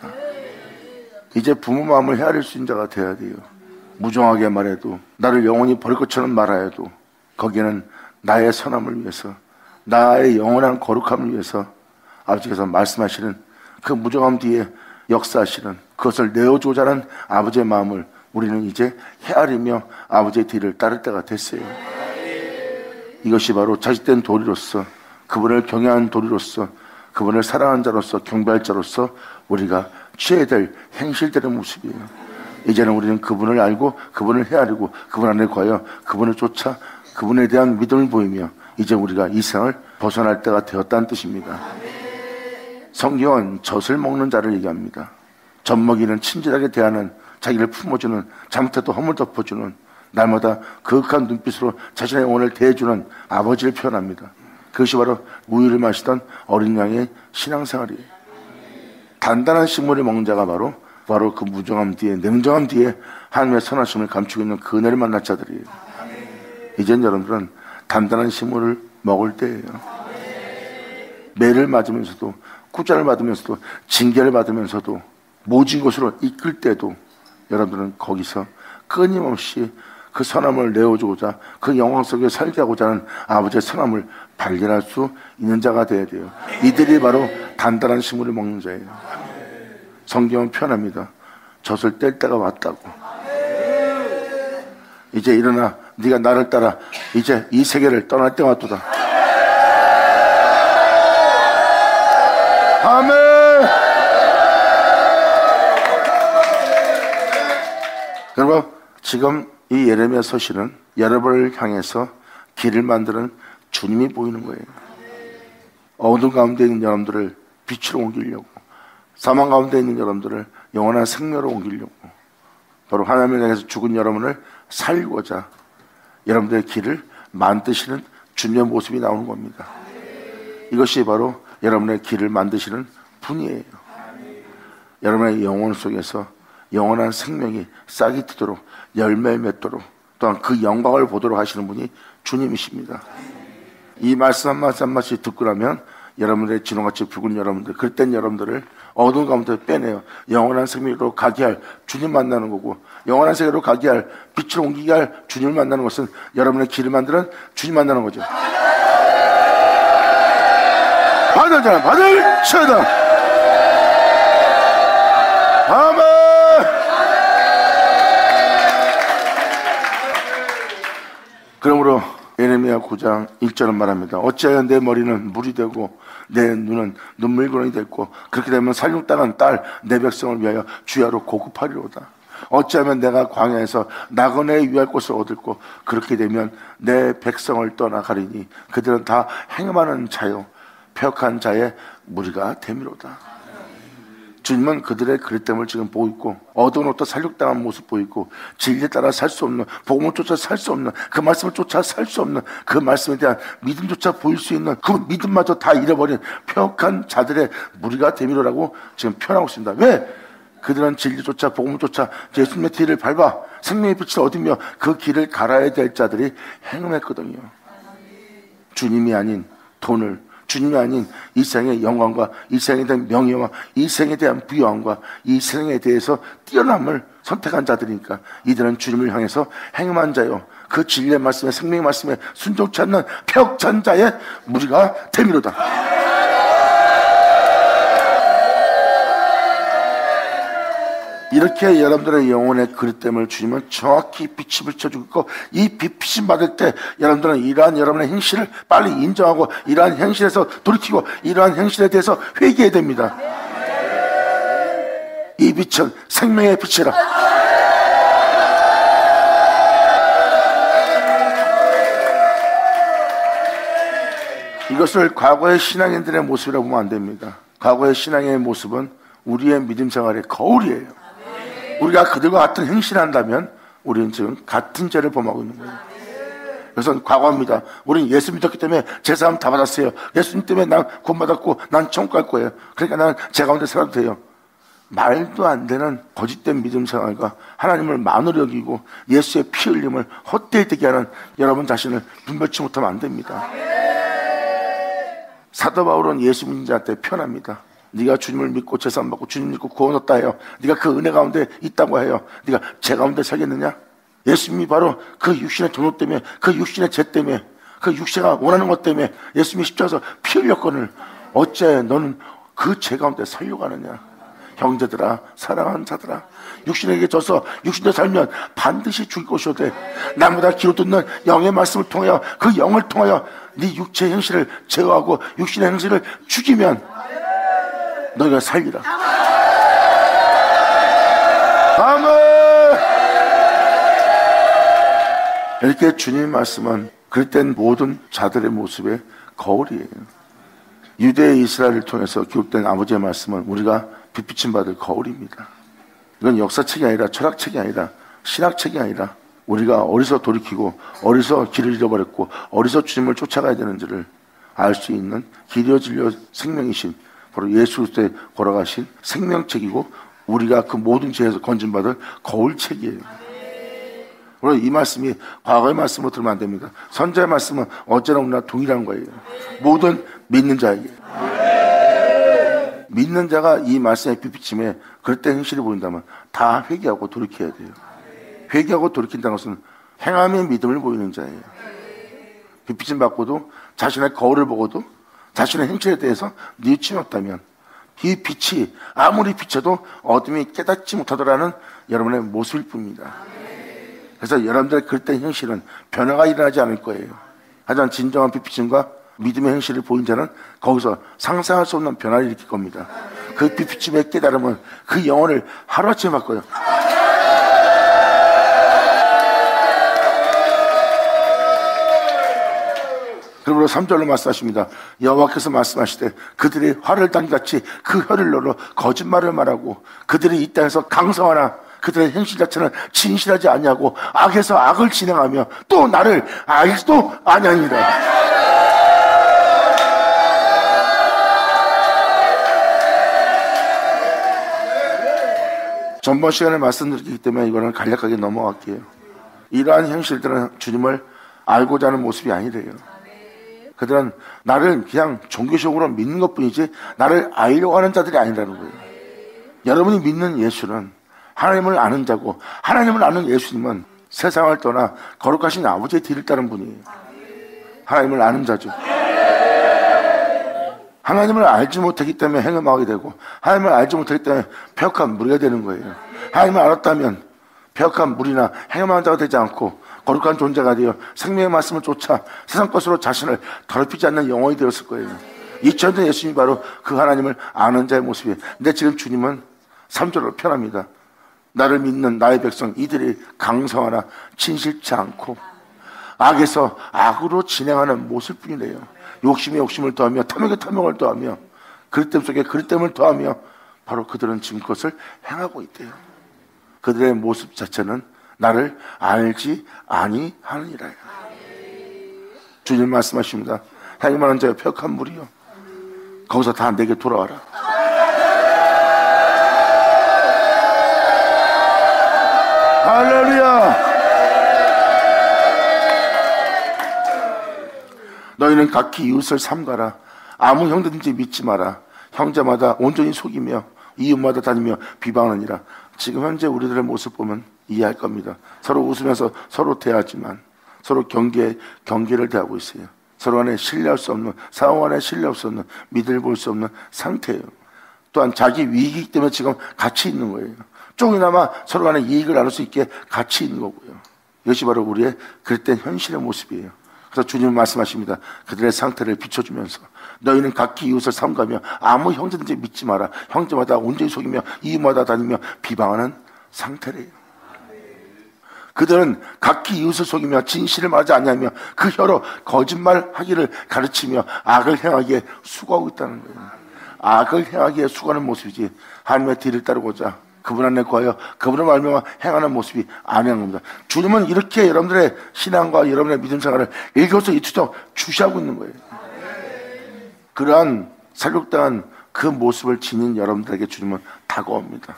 이제 부모 마음을 헤아릴 수 있는 자가 되어야 돼요. 무정하게 말해도 나를 영원히 버릴 것처럼 말하여도 거기에는 나의 선함을 위해서 나의 영원한 거룩함을 위해서 아버지께서 말씀하시는 그 무정함 뒤에 역사하시는 그것을 내어주고자 하는 아버지의 마음을 우리는 이제 헤아리며 아버지의 뒤를 따를 때가 됐어요. 이것이 바로 자식된 도리로서 그분을 경외하는 도리로서 그분을 사랑하는 자로서 경배할 자로서 우리가 취해야 될 행실들의 모습이에요. 이제는 우리는 그분을 알고 그분을 헤아리고 그분 안에 거하여 그분을 쫓아 그분에 대한 믿음을 보이며 이제 우리가 이 세상을 벗어날 때가 되었다는 뜻입니다. 성경은 젖을 먹는 자를 얘기합니다. 젖먹이는 친절하게 대하는, 자기를 품어주는, 잘못해도 허물 덮어주는, 날마다 그윽한 눈빛으로 자신의 영혼을 대해주는 아버지를 표현합니다. 그것이 바로 우유를 마시던 어린 양의 신앙생활이에요. 단단한 식물을 먹는 자가 바로 그 무정함 뒤에, 냉정함 뒤에 하나님의 선하심을 감추고 있는 그 은혜를 만날 자들이에요. 이젠 여러분들은 단단한 식물을 먹을 때예요. 매를 맞으면서도, 꾸자를 받으면서도, 징계를 받으면서도, 모진 곳으로 이끌 때도 여러분들은 거기서 끊임없이 그 선함을 내어주고자, 그 영광 속에 살게 하고자 하는 아버지의 선함을 발견할 수 있는 자가 되어야 돼요. 이들이 바로 단단한 식물을 먹는 자예요. 성경은 표현합니다. 젖을 뗄 때가 왔다고. 이제 일어나 네가 나를 따라 이제 이 세계를 떠날 때가 왔도다. 아멘. 여러분, 지금 이 예레미야 서신은 여러분을 향해서 길을 만드는 주님이 보이는 거예요. 어둠 가운데 있는 여러분들을 빛으로 옮기려고, 사망 가운데 있는 여러분들을 영원한 생명으로 옮기려고, 바로 하나님을 향해서 죽은 여러분을 살리고자 여러분들의 길을 만드시는 주님의 모습이 나오는 겁니다. 이것이 바로 여러분의 길을 만드시는 분이에요. 여러분의 영혼 속에서 영원한 생명이 싹이 트도록, 열매를 맺도록, 또한 그 영광을 보도록 하시는 분이 주님이십니다. 이 말씀 한 말씀 한 말씩 듣고 나면 여러분들의 진홍같이 붉은 여러분들, 그땐 여러분들을 어두운 가운데 빼내요 영원한 생명으로 가게 할 주님 만나는 거고, 영원한 세계로 가게 할, 빛을 옮기게 할 주님을 만나는 것은 여러분의 길을 만드는 주님 만나는 거죠. 받을 자는 받을 처다. 아멘. 그러므로 예레미야 9장 1절은 말합니다. 어찌하여 내 머리는 물이 되고 내 눈은 눈물구렁이 됐고, 그렇게 되면 살육당한 딸 내 백성을 위하여 주야로 고급하리로다. 어찌하면 내가 광야에서 나그네에 위할 곳을 얻을고, 그렇게 되면 내 백성을 떠나가리니 그들은 다 행음하는 자요 폐역한 자의 무리가 됨이로다. 주님은 그들의 그릇됨을 지금 보고 있고, 어두운 옷도 살육당한 모습 보이고, 진리에 따라 살 수 없는, 복음을 쫓아 살 수 없는, 그 말씀을 쫓아 살 수 없는, 그 말씀에 대한 믿음조차 보일 수 있는 그 믿음마저 다 잃어버린 폐역한 자들의 무리가 됨이로라고 지금 표현하고 있습니다. 왜? 그들은 진리조차 복음을 쫓아 예수님의 뒤를 밟아 생명의 빛을 얻으며 그 길을 갈아야 될 자들이 행음했거든요. 주님이 아닌 돈을, 주님이 아닌 이 세상의 영광과 이 세상에 대한 명예와 이 세상에 대한 부여함과 이 세상에 대해서 뛰어남을 선택한 자들이니까 이들은 주님을 향해서 행음한 자요, 그 진리의 말씀에, 생명의 말씀에 순종치 않는 폐역한 자의 무리가 됨이로다. 이렇게 여러분들의 영혼의 그릇됨을 주님은 정확히 빛이 비춰주고 있고, 이 빛이 받을 때 여러분들은 이러한 여러분의 행실을 빨리 인정하고 이러한 행실에서 돌이키고 이러한 행실에 대해서 회개해야 됩니다. 이 빛은 생명의 빛이라. 이것을 과거의 신앙인들의 모습이라고 보면 안 됩니다. 과거의 신앙의 모습은 우리의 믿음 생활의 거울이에요. 우리가 그들과 같은 행실을 한다면 우리는 지금 같은 죄를 범하고 있는 거예요. 그래서 과거입니다. 우리는 예수 믿었기 때문에 제사함 다 받았어요. 예수님 때문에 난 구원받았고 난 천국 갈 거예요. 그러니까 나는 제 가운데 살아도 돼요. 말도 안 되는 거짓된 믿음 생활과 하나님을 만으로 여기고 예수의 피 흘림을 헛되이 되게 하는 여러분 자신을 분별치 못하면 안 됩니다. 사도 바울은 예수 믿는 자한테 표현합니다. 네가 주님을 믿고 제사 받고 주님 믿고 구원 얻다 해요. 네가 그 은혜 가운데 있다고 해요. 네가 제 가운데 살겠느냐? 예수님이 바로 그 육신의 전호 때문에, 그 육신의 죄 때문에, 그 육체가 원하는 것 때문에 예수님이 십자가에서 피 흘렸거늘 어째 너는 그 죄 가운데 살려고 하느냐? 형제들아, 사랑하는 자들아, 육신에게 져서 육신대로 살면 반드시 죽일 것이오 돼. 나보다 귀로 듣는 영의 말씀을 통하여, 그 영을 통하여 네 육체의 행실을 제어하고 육신의 행실을 죽이면 너희가 살리라. 아멘. 이렇게 주님의 말씀은 그릇된 모든 자들의 모습의 거울이에요. 유대 이스라엘을 통해서 기록된 아버지의 말씀은 우리가 빛비침 받을 거울입니다. 이건 역사책이 아니라 철학책이 아니라 신학책이 아니라 우리가 어디서 돌이키고 어디서 길을 잃어버렸고 어디서 주님을 쫓아가야 되는지를 알 수 있는 길이요 진리요 생명이신 바로 예수 그리스도의 걸어가신 생명책이고 우리가 그 모든 죄에서 건진받을 거울책이에요. 그래서 이 말씀이 과거의 말씀으로 들으면 안 됩니다. 선자의 말씀은 언제나 우리나 동일한 거예요. 모든 믿는 자에게. 믿는 자가 이 말씀의 빛비침에 그럴 때 행실이 보인다면 다 회개하고 돌이켜야 돼요. 회개하고 돌이킨다는 것은 행함의 믿음을 보이는 자예요. 빛비침 받고도 자신의 거울을 보고도 자신의 행실에 대해서 뉘우침이 없다면 이 빛이 아무리 비춰도 어둠이 깨닫지 못하더라는 여러분의 모습일 뿐입니다. 그래서 여러분들의 그때 행실은 변화가 일어나지 않을 거예요. 하지만 진정한 빛비침과 믿음의 행실을 보인 자는 거기서 상상할 수 없는 변화를 일으킬 겁니다. 그 빛비침의 깨달음은 그 영혼을 하루아침에 바꿔요. 그러므로 3절로 말씀하십니다. 여호와께서 말씀하시되 그들이 활을 당기같이 그 혀를 너로 거짓말을 말하고 그들이 이 땅에서 강성하나 그들의 행실 자체는 진실하지 아니하고 악에서 악을 진행하며 또 나를 알지도 아니하니라. 전번 시간에 말씀드렸기 때문에 이거는 간략하게 넘어갈게요. 이러한 행실들은 주님을 알고자 하는 모습이 아니래요. 그들은 나를 그냥 종교적으로 믿는 것뿐이지 나를 알려고 하는 자들이 아니라는 거예요. 여러분이 믿는 예수는 하나님을 아는 자고 하나님을 아는 예수님은 세상을 떠나 거룩하신 아버지의 뒤를 따른 분이에요. 하나님을 아는 자죠. 하나님을 알지 못하기 때문에 행음하게 되고 하나님을 알지 못하기 때문에 폐역한 무리가 되는 거예요. 하나님을 알았다면 폐역한 무리나 행음하는 자가 되지 않고 거룩한 존재가 되어 생명의 말씀을 쫓아 세상 것으로 자신을 더럽히지 않는 영혼이 되었을 거예요. 2000년 전 예수님이 바로 그 하나님을 아는 자의 모습이에요. 근데 지금 주님은 3절로 표현합니다. 나를 믿는 나의 백성 이들이 강성하나 진실치 않고 악에서 악으로 진행하는 모습뿐이래요. 욕심에 욕심을 더하며 탐욕에 탐욕을 더하며 그릇됨 속에 그릇됨을 더하며 바로 그들은 지금 그것을 행하고 있대요. 그들의 모습 자체는 나를 알지 아니하느니라. 주님 말씀하십니다. 하나님 아는 자여 폐역한 무리여 거기서 다 내게 돌아와라. 할렐루야. 너희는 각기 이웃을 삼가라. 아무 형제든지 믿지 마라. 형제마다 온전히 속이며 이웃마다 다니며 비방하느니라. 지금 현재 우리들의 모습 보면 이해할 겁니다. 서로 웃으면서 서로 대하지만 서로 경계를 대하고 있어요. 서로 간에 신뢰할 수 없는, 상호 간에 신뢰할 수 없는, 믿을 볼 수 없는 상태예요. 또한 자기 위기이기 때문에 지금 같이 있는 거예요. 조금이나마 서로 간에 이익을 나눌 수 있게 같이 있는 거고요. 이것이 바로 우리의 그릇된 현실의 모습이에요. 그래서 주님은 말씀하십니다. 그들의 상태를 비춰주면서 너희는 각기 이웃을 삼가며 아무 형제든지 믿지 마라. 형제마다 온전히 속이며 이웃마다 다니며 비방하는 상태래요. 그들은 각기 이웃을 속이며 진실을 말하지 아니하며 그 혀로 거짓말하기를 가르치며 악을 행하기에 수고하고 있다는 거예요. 악을 행하기에 수고하는 모습이지 하나님의 뒤를 따르고자 그분 안에 거하여 그분을 말미암아 행하는 모습이 아니한 겁니다. 주님은 이렇게 여러분들의 신앙과 여러분의 믿음 생활을 일거수일투족 주시하고 있는 거예요. 그러한 살육당한 그 모습을 지닌 여러분들에게 주님은 다가옵니다.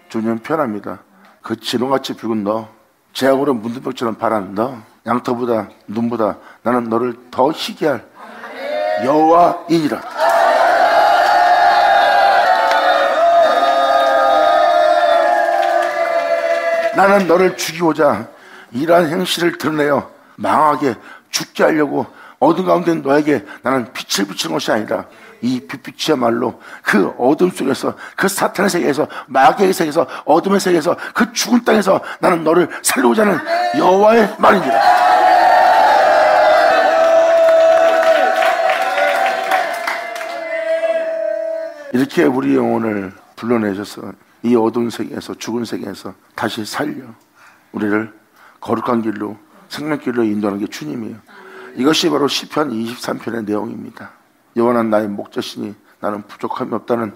주님은 편합니다. 그 진홍같이 붉은 너, 제약으로 문든 벽처럼 바란 너, 양털보다 눈보다 나는 너를 더 희게 할 여호와이니라. 나는 너를 죽이고자 이러한 행실을 드러내어 망하게 죽게 하려고 어둠 가운데 너에게 나는 빛을 비추는 것이 아니라 이 빛이야말로 그 어둠 속에서 그 사탄의 세계에서 마귀의 세계에서 어둠의 세계에서 그 죽은 땅에서 나는 너를 살리고자 하는 여호와의 말이니라. 이렇게 우리 영혼을 불러내셔서 이 어두운 세계에서 죽은 세계에서 다시 살려 우리를 거룩한 길로 생명길로 인도하는 게 주님이에요. 이것이 바로 시편 23편의 내용입니다. 여호와는 나의 목자시니 나는 부족함이 없다는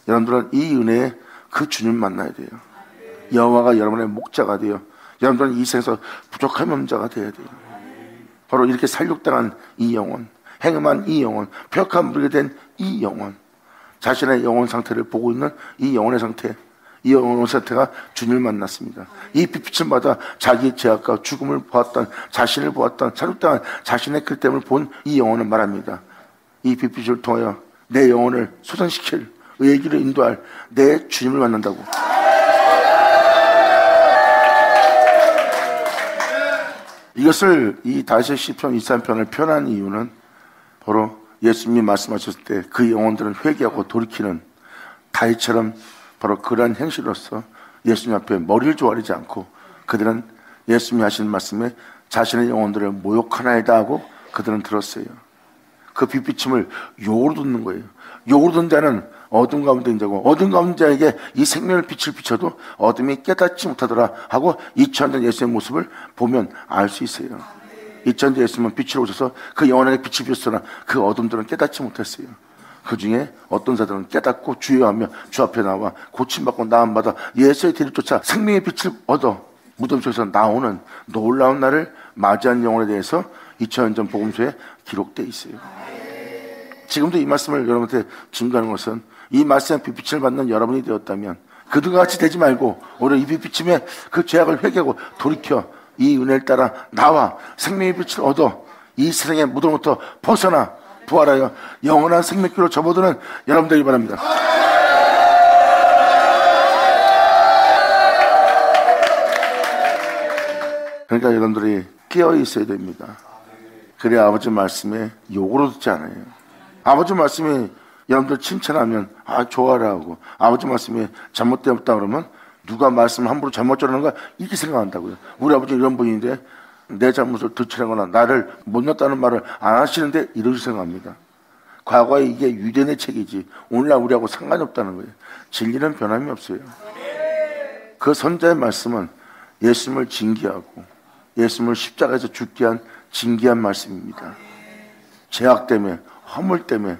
여러분들은 이 은혜에 그 주님 만나야 돼요. 여호와가 여러분의 목자가 돼요. 여러분들은 이 생에서 부족한 염자가 돼야 돼요. 바로 이렇게 살육당한 이 영혼, 행음한 이 영혼, 폐역한 물게 된 이 영혼, 자신의 영혼 상태를 보고 있는 이 영혼의 상태, 이 영혼의 상태가 주님을 만났습니다. 이 빛을 받아 자기의 죄악과 죽음을 보았던, 자신을 보았던, 살육당한 자신의 그 땜을 본 이 영혼을 말합니다. 이 빛을 통하여 내 영혼을 소전시킬, 의의 길을 인도할 내 주님을 만난다고. 이것을 이 다윗의 시편 23편을 표현한 이유는 바로 예수님이 말씀하셨을 때 그 영혼들은 회개하고 돌이키는 다윗처럼 바로 그러한 행실로서 예수님 앞에 머리를 조아리지 않고 그들은 예수님이 하시는 말씀에 자신의 영혼들을 모욕하나이다 하고 그들은 들었어요. 그 빛비침을 욕으로 듣는 거예요. 욕으로 듣는 자는 어둠 가운데 있는 자고 어둠 가운데 자에게 이 생명의 빛을 비춰도 어둠이 깨닫지 못하더라 하고 2000년 예수의 모습을 보면 알 수 있어요. 2000년 예수님은 빛으로 오셔서 그 영혼에게 빛을 비쳤으나 그 어둠들은 깨닫지 못했어요. 그 중에 어떤 자들은 깨닫고 주여하며 주 앞에 나와 고침받고 나음받아 예수의 뒤를 쫓아 생명의 빛을 얻어 무덤 속에서 나오는 놀라운 날을 맞이한 영혼에 대해서 2000년 전 복음서에 기록되어 있어요. 지금도 이 말씀을 여러분한테 증거하는 것은 이 말씀의 빛을 받는 여러분이 되었다면 그들과 같이 되지 말고 오히려 이 빛비침에 그 죄악을 회개하고 돌이켜 이 은혜를 따라 나와 생명의 빛을 얻어 이 세상의 무덤부터 벗어나 부활하여 영원한 생명길로 접어드는 여러분들이 바랍니다. 그러니까 여러분들이 깨어 있어야 됩니다. 그래야 아버지 말씀에 욕으로 듣지 않아요. 아버지 말씀에 여러분들 칭찬하면 좋아라 하고 아버지 말씀에 잘못되었다 그러면 누가 말씀을 함부로 잘못 전하는가 이렇게 생각한다고요. 우리 아버지 이런 분인데 내 잘못을 들추라거나 나를 못났다는 말을 안 하시는데 이렇게 생각합니다. 과거에 이게 유대인의 책이지 오늘날 우리하고 상관이 없다는 거예요. 진리는 변함이 없어요. 그 선자의 말씀은 예수님을 징계하고 예수님을 십자가에서 죽게 한 징계한 말씀입니다. 죄악 때문에 허물 때문에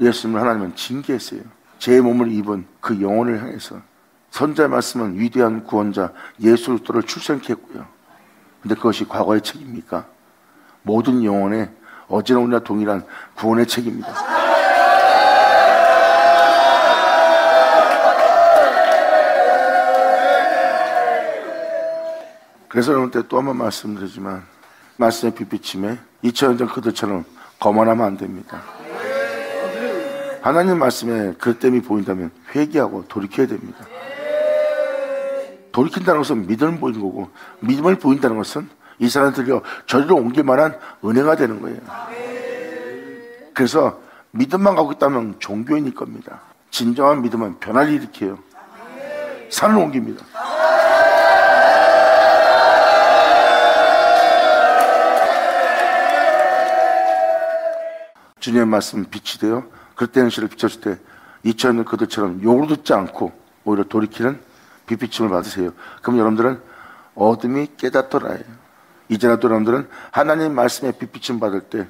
예수님을 하나님은 징계했어요. 제 몸을 입은 그 영혼을 향해서 선자의 말씀은 위대한 구원자 예수 그리스도를 출생케 했고요. 근데 그것이 과거의 책입니까? 모든 영혼의 어제나 오늘나 동일한 구원의 책입니다. 그래서 여러분께 또 한 번 말씀드리지만 말씀의 빛비침에 2000년 전 그들처럼 거만하면 안 됩니다. 하나님 말씀에 그릇됨이 보인다면 회개하고 돌이켜야 됩니다. 돌이킨다는 것은 믿음을 보이는 거고 믿음을 보인다는 것은 이 사람들이 저리로 옮길 만한 은혜가 되는 거예요. 그래서 믿음만 갖고 있다면 종교인일 겁니다. 진정한 믿음은 변화를 일으켜요. 산을 옮깁니다. 주님의 말씀 빛이 되어 그릇된 현실을 비춰줄 때 2000년 그들처럼 욕으로 듣지 않고 오히려 돌이키는 빛비침을 받으세요. 그럼 여러분들은 어둠이 깨닫더라예요. 이제라도 여러분들은 하나님 말씀의 빛비침 받을 때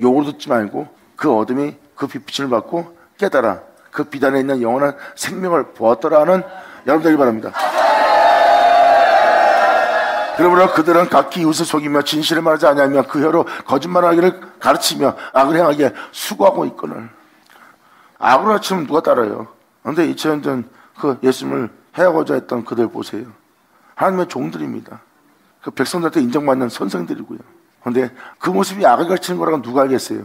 욕으로 듣지 말고 그 어둠이 그 빛비침을 받고 깨달아 그 빛 안에 있는 영원한 생명을 보았더라 하는 여러분들이 바랍니다. 그러므로 그들은 각기 이웃을 속이며 진실을 말하지 아니하며 그 혀로 거짓말하기를 가르치며 악을 행하기에 수고하고 있거늘. 악을 가르치면 누가 따라요? 그런데 2000년 전 그 예수님을 해하고자 했던 그들 보세요. 하나님의 종들입니다. 그 백성들한테 인정받는 선생들이고요. 그런데 그 모습이 악을 가르치는 거라고 누가 알겠어요?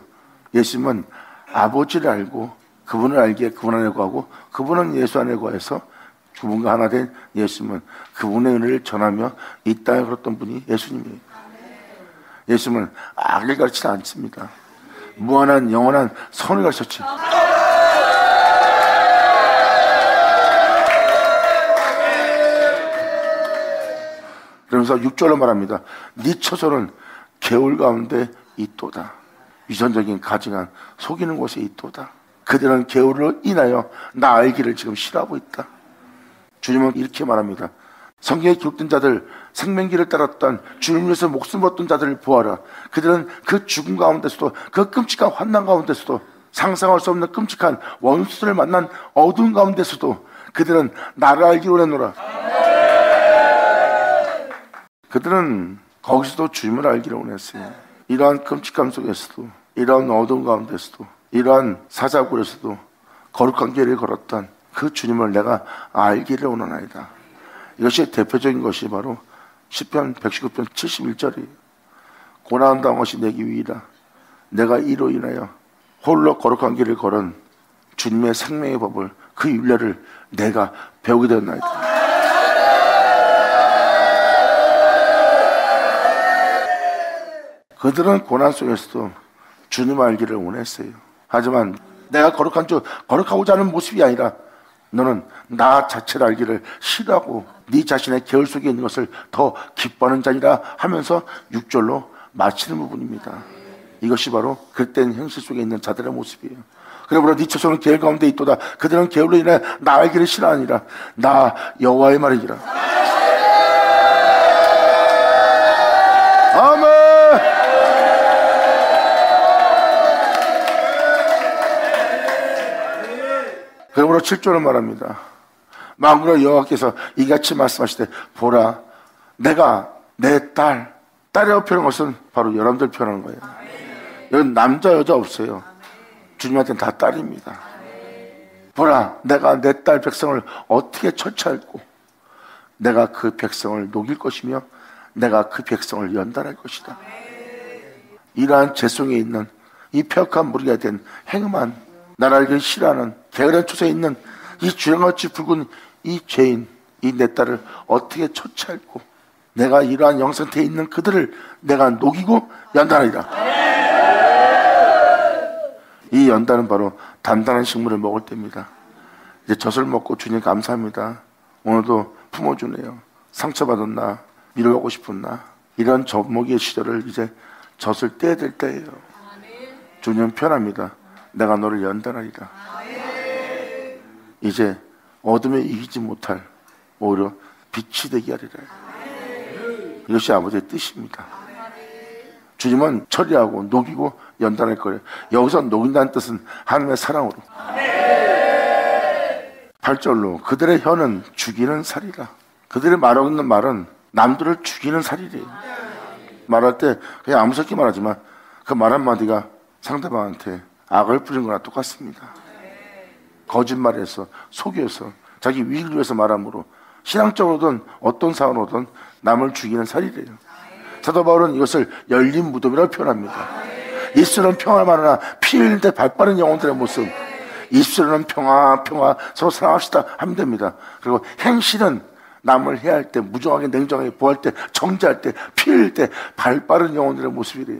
예수님은 아버지를 알고 그분을 알기에 그분 안에 거하고 그분은 예수 안에 거해서 그분과 하나 된 예수님은 그분의 은혜를 전하며 이 땅에 걸었던 분이 예수님이에요. 예수님은 악을 가르치지 않습니다. 무한한 영원한 선을 가르쳤지. 그러면서 6절로 말합니다. 네 처소는 개울 가운데 있도다. 위선적인 가증한 속이는 곳에 있도다. 그들은 개울로 인하여 나 알기를 지금 싫어하고 있다. 주님은 이렇게 말합니다. 성경에 기록된 자들, 생명길을 따랐던 주님을 위해서 목숨을 얻던 자들을 보아라. 그들은 그 죽음 가운데서도 그 끔찍한 환난 가운데서도 상상할 수 없는 끔찍한 원수들을 만난 어두운 가운데서도 그들은 나를 알기로 원하노라. 그들은 거기서도 주님을 알기로 원했어요. 이러한 끔찍함 속에서도, 이러한 어두운 가운데서도, 이러한 사자굴에서도 거룩한 길을 걸었던 그 주님을 내가 알기를 원하나이다. 이것이 대표적인 것이 바로 시편 119편 71절이에요. 고난 당한 것이 내게 유이라. 내가 이로 인하여 홀로 거룩한 길을 걸은 주님의 생명의 법을, 그 율례를 내가 배우게 되었나이다. 그들은 고난 속에서도 주님을 알기를 원했어요. 하지만 내가 거룩하고자 하는 모습이 아니라 너는 나 자체를 알기를 싫어하고 네 자신의 계율 속에 있는 것을 더 기뻐하는 자니라 하면서 6절로 마치는 부분입니다. 이것이 바로 그릇된 현실 속에 있는 자들의 모습이에요. 그러므로 네 처소는 계율 가운데 있도다. 그들은 계율로 인해 나 알기를 싫어하니라. 나 여호와의 말이니라. 아멘. 그러므로 7절은 말합니다. 만군의 여호와께서 이같이 말씀하시되 보라 내가 내 딸이라고 표현한 것은 바로 여러분들 표현하는 거예요. 여기 남자 여자 없어요. 주님한테는 다 딸입니다. 보라 내가 내 딸 백성을 어떻게 처치할고 내가 그 백성을 녹일 것이며 내가 그 백성을 연단할 것이다. 이러한 죄송에 있는 이 폐역한 무리가 된 행음한 나라를 싫어하는 게으른 초소에 있는 이 주령같이 붉은 이 죄인 이 내 딸을 어떻게 처치할고 내가 이러한 영상태에 있는 그들을 내가 녹이고 연단하리라. 이 연단은 바로 단단한 식물을 먹을 때입니다. 이제 젖을 먹고 주님 감사합니다. 오늘도 품어주네요. 상처받았나 위로하고 싶었나 이런 젖먹이의 시절을 이제 젖을 떼야 될 때예요. 주님 편합니다. 내가 너를 연단하리라. 이제 어둠에 이기지 못할 오히려 빛이 되게 하리라. 이것이 아버지의 뜻입니다. 주님은 처리하고 녹이고 연단할 거예요. 여기서 녹인다는 뜻은 하나님의 사랑으로. 8절로 그들의 혀는 죽이는 살이라. 그들이 말하고 있는 말은 남들을 죽이는 살이래요. 말할 때 그냥 아무렇게 말하지만 그 말 한마디가 상대방한테 악을 뿌린 거나 똑같습니다. 거짓말해서 속여서 자기 위익을 위해서 말함으로 신앙적으로든 어떤 상황으로든 남을 죽이는 살이래요. 사도 바울은 이것을 열린 무덤이라고 표현합니다. 이스라엘은 평화를 말하나 피 흘릴 때 발빠른 영혼들의 모습. 이스라엘은 평화 서로 사랑합시다 하면 됩니다. 그리고 행실은 남을 해할 때 무정하게 냉정하게 보호할 때 정죄할 때 피 흘릴 때 발빠른 영혼들의 모습이래요.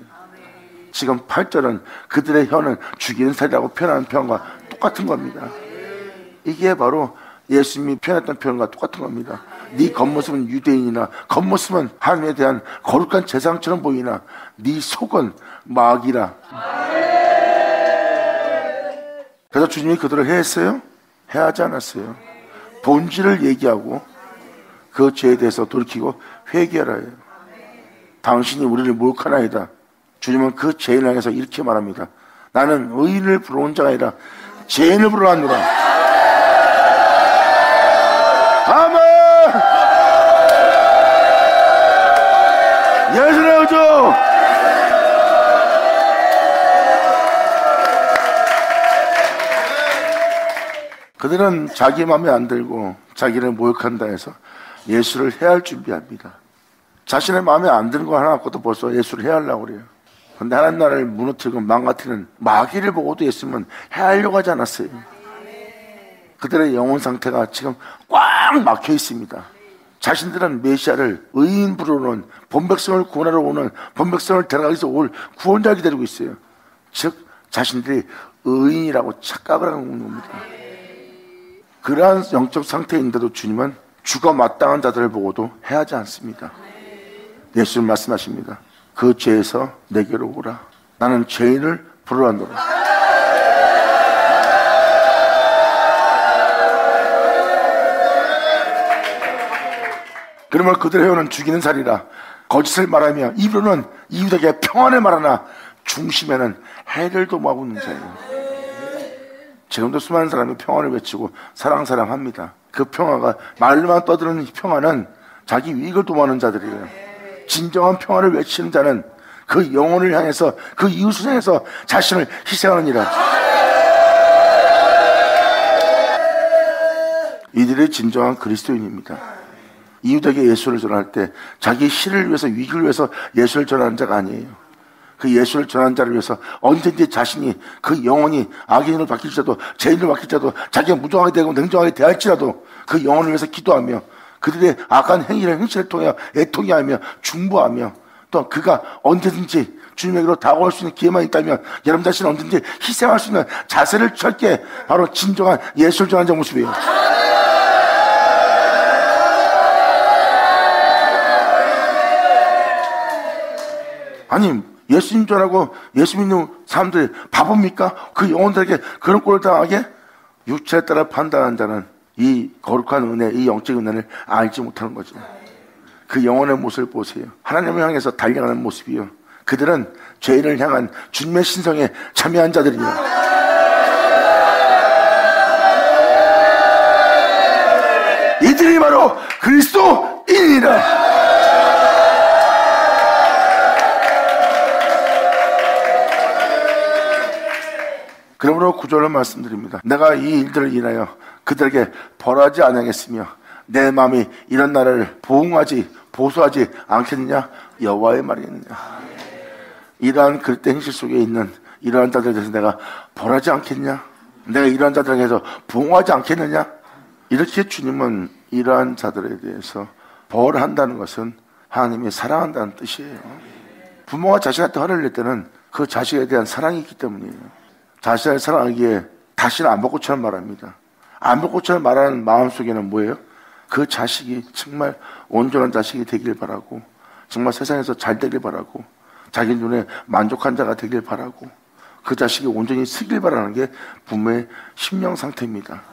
지금 8절은 그들의 혀는 죽이는 살이라고 표현하는 표현과 똑같은 겁니다. 이게 바로 예수님이 표현했던 표현과 똑같은 겁니다. 네 겉모습은 유대인이나 겉모습은 하나님에 대한 거룩한 제사장처럼 보이나 네 속은 마귀라. 그래서 주님이 그들을 해했어요? 해하지 않았어요. 본질을 얘기하고 그 죄에 대해서 돌이키고 회개하라 해요. 당신이 우리를 모욕하나이다. 주님은 그 죄인을 향해서 이렇게 말합니다. 나는 의인을 부러운 자가 아니라 죄인을 부러워하노라. 아멘. 예수의 우주. 그들은 자기 마음에 안 들고 자기를 모욕한다 해서 예수를 해할 준비합니다. 자신의 마음에 안 드는 거 하나 갖고도 벌써 예수를 해하려고 그래요. 근데 하나님 나라를 무너뜨리고 망가뜨리는 마귀를 보고도 예수님은 해하려고 하지 않았어요. 그들의 영혼 상태가 지금 꽉 막혀 있습니다. 자신들은 메시아를 의인 부르는 본백성을 구원하러 오는 본백성을 데려가기 위해서 올 구원자 기다리고 있어요. 즉 자신들이 의인이라고 착각을 하는 겁니다. 그러한 영적 상태인데도 주님은 죽어 마땅한 자들을 보고도 해하지 않습니다. 예수님 말씀하십니다. 그 죄에서 내게로 오라. 나는 죄인을 부르노라. 그러면 그들의 혀는 죽이는 살이라. 거짓을 말하며 입으로는 이웃에게 평안을 말하나 중심에는 해를 도모하고 있는 자예요. 지금도 수많은 사람이 평화를 외치고 사랑합니다. 그 평화가 말로만 떠드는 평화는 자기 이익을 도모하는 자들이에요. 진정한 평화를 외치는 자는 그 영혼을 향해서 그 이웃을 향해서 자신을 희생하는 이라. 이들이 진정한 그리스도인입니다. 이웃에게 예수를 전할 때 자기 실을 위해서 위기를 위해서 예수를 전하는 자가 아니에요. 그 예수를 전하는 자를 위해서 언제든지 자신이 그 영혼이 악인으로 바뀔지라도 죄인으로 바뀔지라도 자기가 무정하게 되고 냉정하게 대할지라도 그 영혼을 위해서 기도하며 그들의 악한 행실을 통해 애통해하며 중보하며 또 그가 언제든지 주님에게로 다가올 수 있는 기회만 있다면 여러분 자신은 언제든지 희생할 수 있는 자세를 취할 게 바로 진정한 예수를 전하는 자 모습이에요. 아니 예수님 전하고 예수 믿는 사람들이 바보입니까? 그 영혼들에게 그런 꼴을 당하게? 육체에 따라 판단하는 자는 이 거룩한 은혜, 이 영적 은혜를 알지 못하는 거죠. 그 영혼의 모습을 보세요. 하나님을 향해서 달려가는 모습이요. 그들은 죄인을 향한 주님의 신성에 참여한 자들이에요. 이들이 바로 그리스도인이라. 그러므로 구절을 말씀드립니다. 내가 이 일들을 인하여 그들에게 벌하지 아니하겠으며 내 마음이 이런 나라를 보수하지 않겠느냐? 여호와의 말이겠느냐? 이러한 그릇된 현실 속에 있는 이러한 자들에 대해서 내가 벌하지 않겠냐? 내가 이러한 자들에게서 보응하지 않겠느냐? 이렇게 주님은 이러한 자들에 대해서 벌한다는 것은 하나님이 사랑한다는 뜻이에요. 부모가 자식한테 화를 낼 때는 그 자식에 대한 사랑이 있기 때문이에요. 자신을 사랑하기에 다시는 안 먹고처럼 말합니다. 안 먹고처럼 말하는 마음속에는 뭐예요? 그 자식이 정말 온전한 자식이 되길 바라고 정말 세상에서 잘 되길 바라고 자기 눈에 만족한 자가 되길 바라고 그 자식이 온전히 쓰길 바라는 게 부모의 심령 상태입니다.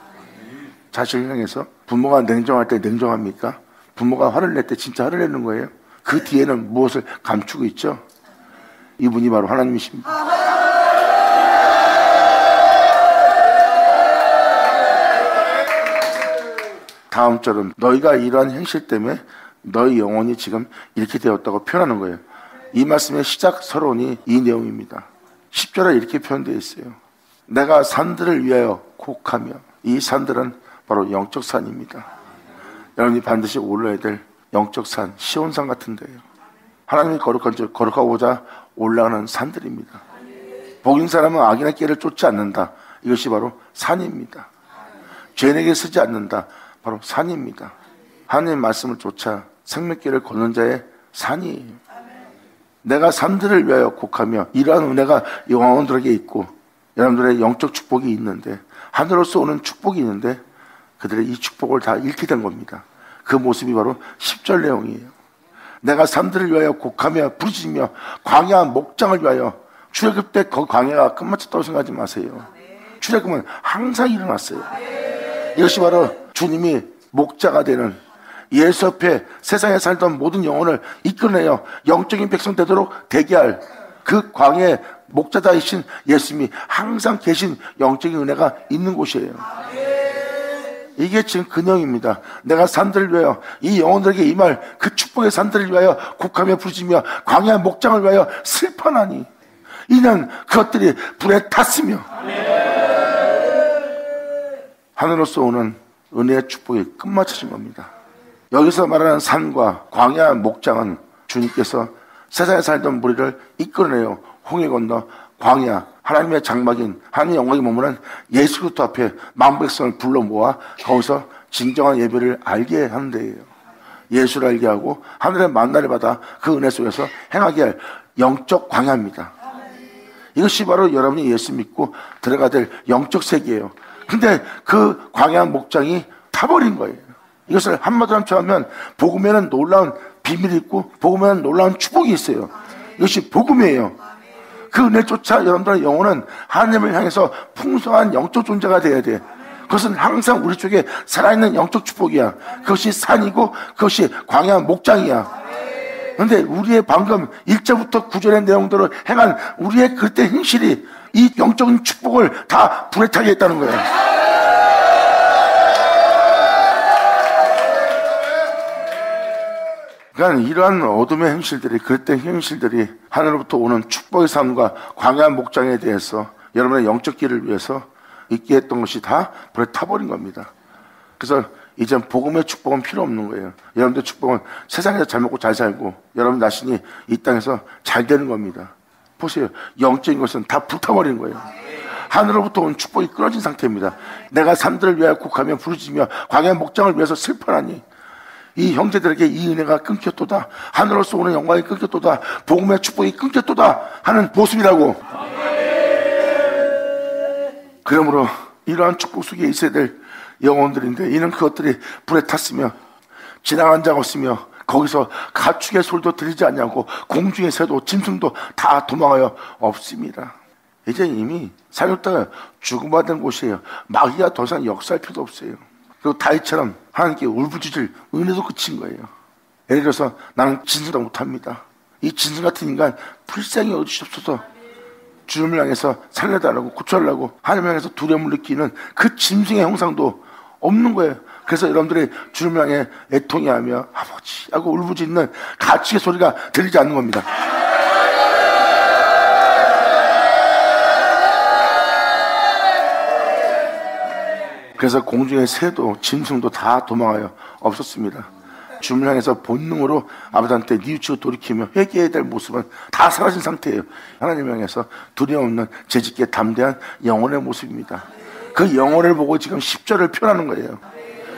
자식을 향해서 부모가 냉정할 때 냉정합니까? 부모가 화를 낼 때 진짜 화를 내는 거예요? 그 뒤에는 무엇을 감추고 있죠? 이분이 바로 하나님이십니다. 다음 절은 너희가 이러한 행실 때문에 너희 영혼이 지금 이렇게 되었다고 표현하는 거예요. 이 말씀의 시작 서론이 이 내용입니다. 10절에 이렇게 표현되어 있어요. 내가 산들을 위하여 곡하며 이 산들은 바로 영적 산입니다. 여러분이 반드시 올라야 될 영적 산, 시온산 같은 데예요. 하나님이 거룩한 줄 거룩하고자 올라가는 산들입니다. 복인 사람은 악인의 길을 쫓지 않는다. 이것이 바로 산입니다. 죄인에게 쓰지 않는다. 바로 산입니다. 하나님의 말씀을 쫓아 생명길을 걷는 자의 산이에요. 내가 산들을 위하여 곡하며 이러한 은혜가 영혼들에게 있고 여러분들의 영적 축복이 있는데 하늘로서 오는 축복이 있는데 그들의 이 축복을 다 잃게 된 겁니다. 그 모습이 바로 10절 내용이에요. 내가 산들을 위하여 곡하며 부르짖으며 광야한 목장을 위하여 출애굽 때 그 광야가 끝마쳤다고 생각하지 마세요. 출애굽은 항상 일어났어요. 이것이 바로 주님이 목자가 되는 예수 앞에 세상에 살던 모든 영혼을 이끌어내어 영적인 백성 되도록 되게 할 그 광야의 목자자이신 예수님이 항상 계신 영적인 은혜가 있는 곳이에요. 이게 지금 근영입니다. 내가 산들을 위하여 이 영혼들에게 임할 그 축복의 산들을 위하여 곡하며 부르짖으며 광야의 목장을 위하여 슬퍼하니 이는 그것들이 불에 탔으며 하늘로서 오는 은혜의 축복이 끝마쳐진 겁니다. 여기서 말하는 산과 광야 목장은 주님께서 세상에 살던 무리를 이끌어내어 홍해 건너 광야 하나님의 장막인 하나님의 영광이 머무는 예수 그리스도 앞에 만국 백성을 불러 모아 거기서 진정한 예배를 알게 하는 데예요. 예수를 알게 하고 하늘의 만나를 받아 그 은혜 속에서 행하게 할 영적 광야입니다. 이것이 바로 여러분이 예수 믿고 들어가야 될 영적 세계예요. 근데 그 광야 목장이 타버린 거예요. 이것을 한마디로 하면 복음에는 놀라운 비밀이 있고 복음에는 놀라운 축복이 있어요. 이것이 복음이에요. 그 은혜 쫓아 여러분들의 영혼은 하나님을 향해서 풍성한 영적 존재가 되어야 돼. 그것은 항상 우리 쪽에 살아있는 영적 축복이야. 그것이 산이고 그것이 광야 목장이야. 그런데 우리의 방금 1절부터 9절의 내용대로 행한 우리의 그때 행실이 이 영적인 축복을 다 불에 타게 했다는 거예요. 그러니까 이러한 어둠의 행실들이, 그때 행실들이 하늘로부터 오는 축복의 삶과 광야한 목장에 대해서 여러분의 영적 길을 위해서 있게 했던 것이 다 불에 타버린 겁니다. 그래서 이젠 복음의 축복은 필요 없는 거예요. 여러분들 축복은 세상에서 잘 먹고 잘 살고 여러분 자신이 이 땅에서 잘 되는 겁니다. 보세요. 영적인 것은 다 불타버리는 거예요. 하늘로부터 온 축복이 끊어진 상태입니다. 내가 산들을 위하여 곡하며 부르짖으며 광야의 목장을 위해서 슬퍼하니 이 형제들에게 이 은혜가 끊겼도다. 하늘로서 오는 영광이 끊겼도다. 복음의 축복이 끊겼도다 하는 모습이라고. 그러므로 이러한 축복 속에 있어야 될 영혼들인데 이는 그것들이 불에 탔으며 지나간 자가 없으며 거기서 가축의 소리도 들리지 않냐고 공중의 새도 짐승도 다 도망하여 없습니다. 이제 이미 사육다가 죽음받은 곳이에요. 마귀가 더 이상 역사할 필요도 없어요. 그리고 다윗처럼 하나님께 울부짖을 은혜도 그친 거예요. 예를 들어서 나는 진술도 못합니다. 이 진술 같은 인간 불쌍히 여주시옵소서. 주님을 향해서 살려달라고 구출하려고 하나님을 향해서 두려움을 느끼는 그 짐승의 형상도 없는 거예요. 그래서 여러분들이 주님을 향해 애통해하며 아버지 하고 울부짖는 가축의 소리가 들리지 않는 겁니다. 그래서 공중의 새도 짐승도 다 도망하여 없었습니다. 주님을 향해서 본능으로 아버지한테 뉘우치고 돌이키며 회개해야 될 모습은 다 사라진 상태예요. 하나님을 향해서 두려움 없는 재짓게 담대한 영혼의 모습입니다. 그 영혼을 보고 지금 10절을 표현하는 거예요.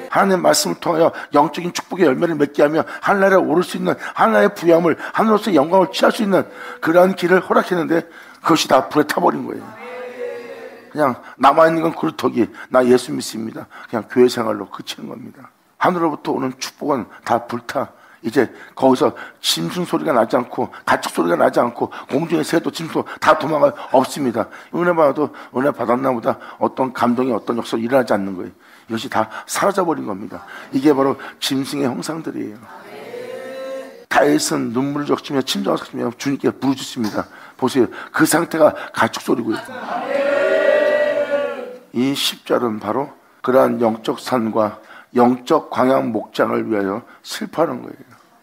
하나님의 말씀을 통하여 영적인 축복의 열매를 맺게 하며 하늘나라에 오를 수 있는 하나님의 부여함을 하늘로서 영광을 취할 수 있는 그러한 길을 허락했는데 그것이 다 불에 타버린 거예요. 그냥 남아있는 건 그루터기 나 예수 믿습니다. 그냥 교회 생활로 그치는 겁니다. 하늘로부터 오는 축복은 다 불타. 이제 거기서 짐승 소리가 나지 않고 가축 소리가 나지 않고 공중의 새도 짐승도 다 도망가 없습니다. 은혜 받아도 은혜 받았나 보다 어떤 감동이 어떤 역사가 일어나지 않는 거예요. 이것이 다 사라져버린 겁니다. 이게 바로 짐승의 형상들이에요. 다윗은 눈물을 적시며 침정을 적시며 주님께 부르짖습니다. 보세요. 그 상태가 가축 소리고요. 이 10절은 바로 그러한 영적 산과 영적 광양 목장을 위하여 슬퍼하는 거예요.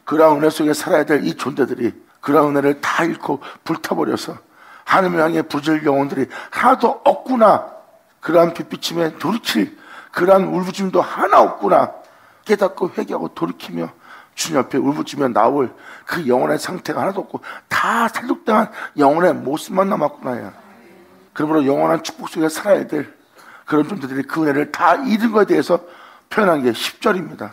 그러한 은혜 속에 살아야 될 이 존재들이 그러한 은혜를 다 잃고 불타버려서 하나님을 향해 부르짖을 영혼들이 하나도 없구나. 그러한 빛비침에 돌이킬 그러한 울부짖음도 하나 없구나. 깨닫고 회개하고 돌이키며 주님 앞에 울부짖으며 나올 그 영혼의 상태가 하나도 없고 다 살육당한 영혼의 모습만 남았구나야. 그러므로 영원한 축복 속에 살아야 될 그런 존재들이 그 은혜를 다 잃은 것에 대해서 표현한 게 10절입니다.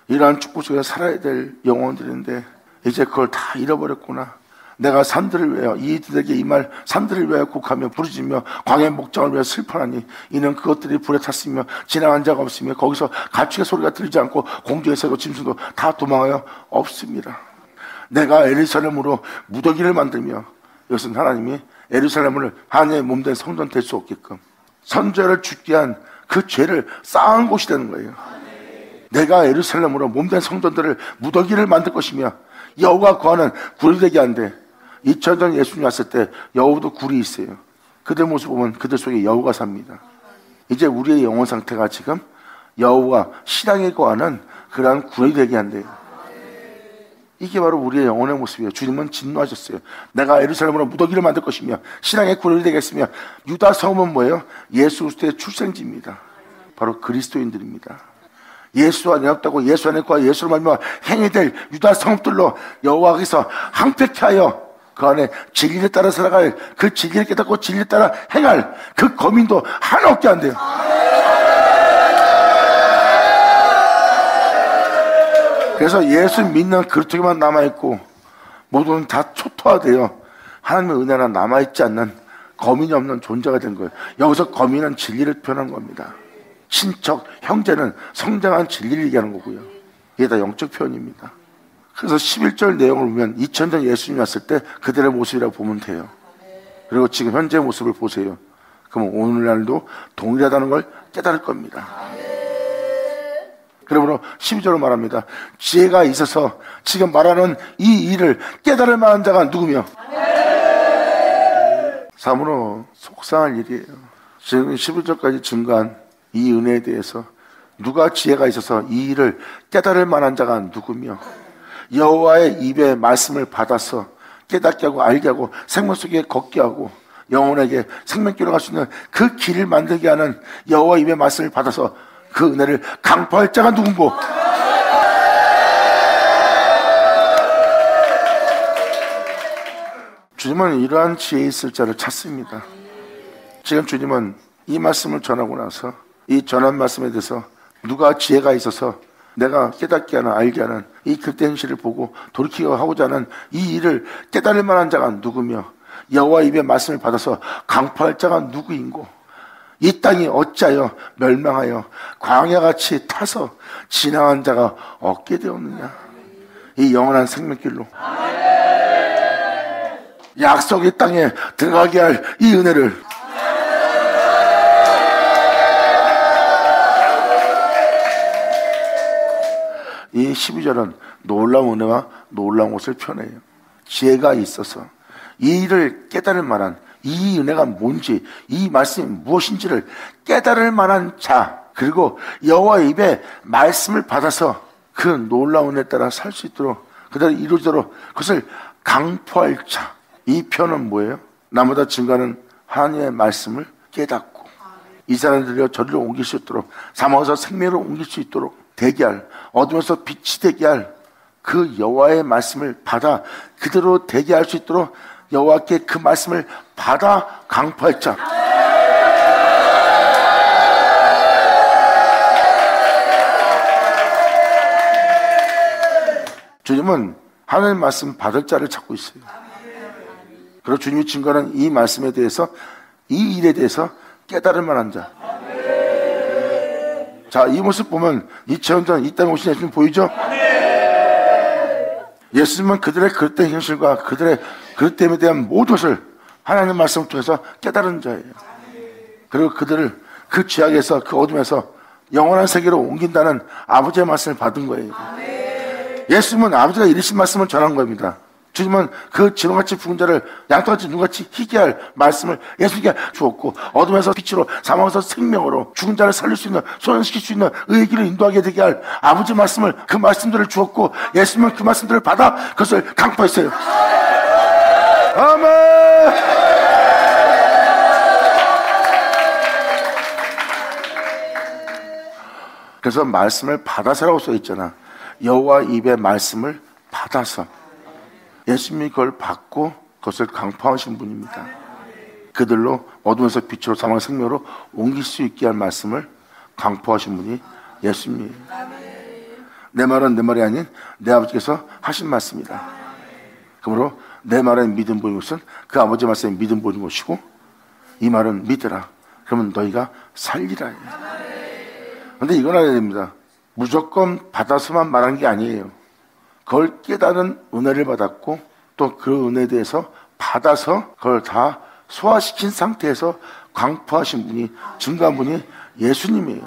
이러한 축복 속에 살아야 될 영혼들인데 이제 그걸 다 잃어버렸구나. 내가 산들을 위하여 이들에게 이 말 산들을 위하여 곡하며 부르짖으며 광야의 목장을 위하여 슬퍼하니 이는 그것들이 불에 탔으며 지나간 자가 없으며 거기서 가축의 소리가 들리지 않고 공중의 새도 짐승도 다 도망하여 없습니다. 내가 예루살렘으로 무더기를 만들며 이것은 하나님이 예루살렘을 하나님의 몸된 성전 될 수 없게끔 선지자를 죽게 한 그 죄를 쌓은 곳이 되는 거예요. 내가 예루살렘으로 몸된 성전들을 무더기를 만들 것이며 여호와 거하는 굴이 되게 한대. 2000년 예수님 왔을 때 여호도 굴이 있어요. 그들 모습 보면 그들 속에 여호가 삽니다. 이제 우리의 영혼 상태가 지금 여호와 신앙에 거하는 그러한 굴이 되게 한대요. 이게 바로 우리의 영혼의 모습이에요. 주님은 진노하셨어요. 내가 예루살렘으로 무더기를 만들 것이며 신앙의 굴이 되겠으며 유다 성은 뭐예요? 예수 그리스도의 출생지입니다. 바로 그리스도인들입니다. 예수 안에 없다고 예수 안에 거하 예수로 말미암아 행이 될 유다 성읍들로 여호와께서 항폐케 하여 그 안에 진리를 따라 살아갈 그 진리를 깨닫고 진리를 따라 행할 그 거민도 하나 없게 한대요. 그래서 예수 믿는 그릇에만 남아있고 모두는 다 초토화되어 하나님의 은혜나 남아있지 않는 거민이 없는 존재가 된 거예요. 여기서 거민은 진리를 표현한 겁니다. 친척, 형제는 성장한 진리를 얘기하는 거고요. 이게 다 영적 표현입니다. 그래서 11절 내용을 보면 2000년 예수님이 왔을 때 그들의 모습이라고 보면 돼요. 그리고 지금 현재의 모습을 보세요. 그러면 오늘날도 동일하다는 걸 깨달을 겁니다. 그러므로 12절로 말합니다. 지혜가 있어서 지금 말하는 이 일을 깨달을 만한 자가 누구며? 참으로 속상한 일이에요. 지금 11절까지 증거한 이 은혜에 대해서 누가 지혜가 있어서 이 일을 깨달을 만한 자가 누구며, 여호와의 입의 말씀을 받아서 깨닫게 하고 알게 하고 생명 속에 걷게 하고 영혼에게 생명길로 갈 수 있는 그 길을 만들게 하는 여호와 입의 말씀을 받아서 그 은혜를 강포할 자가 누군고? 주님은 이러한 지혜 있을 자를 찾습니다. 지금 주님은 이 말씀을 전하고 나서 이 전한 말씀에 대해서 누가 지혜가 있어서 내가 깨닫게 하는 알게 하는 이 그때 현실을 보고 돌이키고 하고자 하는 이 일을 깨달을 만한 자가 누구며, 여호와 입의 말씀을 받아서 강포할 자가 누구인고, 이 땅이 어찌하여 멸망하여 광야같이 타서 지나간 자가 없게 되었느냐. 이 영원한 생명길로 약속의 땅에 들어가게 할 이 은혜를 이 12절은 놀라운 은혜와 놀라운 것을 표현해요. 지혜가 있어서 이 일을 깨달을 만한, 이 은혜가 뭔지, 이 말씀이 무엇인지를 깨달을 만한 자, 그리고 여호와의 입에 말씀을 받아서 그 놀라운 은혜에 따라 살 수 있도록, 그대로 이루어지도록 그것을 강포할 자. 이 표현은 뭐예요? 나보다 증거하는 하나님의 말씀을 깨닫고 이 사람들이 저리로 옮길 수 있도록, 사망에서 생명으로 옮길 수 있도록 되게 할, 어둠에서 빛이 되게 할 그 여호와의 말씀을 받아 그대로 되게 할 수 있도록 여호와께 그 말씀을 받아 강포할 자. 주님은 하나님의 말씀 받을 자를 찾고 있어요. 그리고 주님이 증거하는 이 말씀에 대해서, 이 일에 대해서 깨달을 만한 자. 자, 이 모습 보면 2000년 전 이 땅에 오신 예수님 보이죠? 예수님은 그들의 그릇된 현실과 그들의 그릇됨에 대한 모든 것을 하나님의 말씀을 통해서 깨달은 자예요. 그리고 그들을 그 죄악에서, 그 어둠에서 영원한 세계로 옮긴다는 아버지의 말씀을 받은 거예요. 예수님은 아버지가 이르신 말씀을 전한 겁니다. 주님은 그 진홍같이 붉은 자를 양털같이 눈같이 희게 할 말씀을 예수님께 주었고, 어둠에서 빛으로, 사망에서 생명으로 죽은 자를 살릴 수 있는, 소생시킬 수 있는 의의 길을 인도하게 되게 할 아버지 말씀을, 그 말씀들을 주었고, 예수님은 그 말씀들을 받아 그것을 강포했어요. 아멘. 그래서 말씀을 받아서라고 써 있잖아. 여호와 입의 말씀을 받아서. 예수님이 그걸 받고 그것을 강포하신 분입니다. 그들로 어둠에서 빛으로, 사망 생명으로 옮길 수 있게 할 말씀을 강포하신 분이 예수님이에요. 내 말은 내 말이 아닌 내 아버지께서 하신 말씀이다. 그러므로 내 말에 믿음 보이는 것은 그 아버지 말씀에 믿음 보이는 것이고, 이 말은 믿으라. 그러면 너희가 살리라. 그런데 이건 알아야 됩니다. 무조건 받아서만 말한 게 아니에요. 그걸 깨달은 은혜를 받았고, 또 그 은혜에 대해서 받아서 그걸 다 소화시킨 상태에서 강포하신 분이, 증거한 분이 예수님이에요.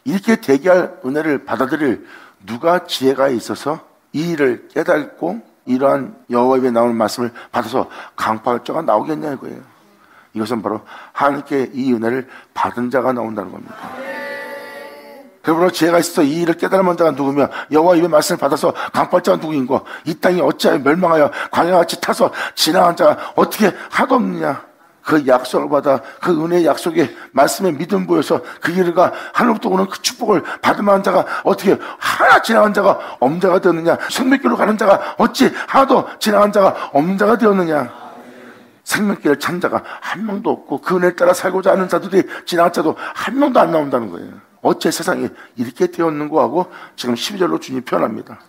이렇게 되게 할 은혜를 받아들일 누가 지혜가 있어서 이 일을 깨닫고 이러한 여호와 입에 나오는 말씀을 받아서 강포할 자가 나오겠냐 이거예요. 이것은 바로 하나님께 이 은혜를 받은 자가 나온다는 겁니다. 그러므로 지혜가 있어서 이 일을 깨달은 자가 누구며, 여호와 입의 말씀을 받아서 강포할 자가 누구인고, 이 땅이 어찌하여 멸망하여 광야같이 타서 지나간 자가 어떻게 하도 없느냐. 그 약속을 받아 그 은혜의 약속에 말씀에 믿음 보여서 그 길을 가 하늘부터 오는 그 축복을 받을 만한 자가 어떻게 하나 지나간 자가 없는 자가 되었느냐. 생명길로 가는 자가 어찌 하나도 지나간 자가 없는 자가 되었느냐. 생명길을 찾는 자가 한 명도 없고 그 은혜를 따라 살고자 하는 자들이 지나간 자도 한 명도 안 나온다는 거예요. 어째 세상이 이렇게 되었는고 하고 지금 12절로 주님이 표현합니다.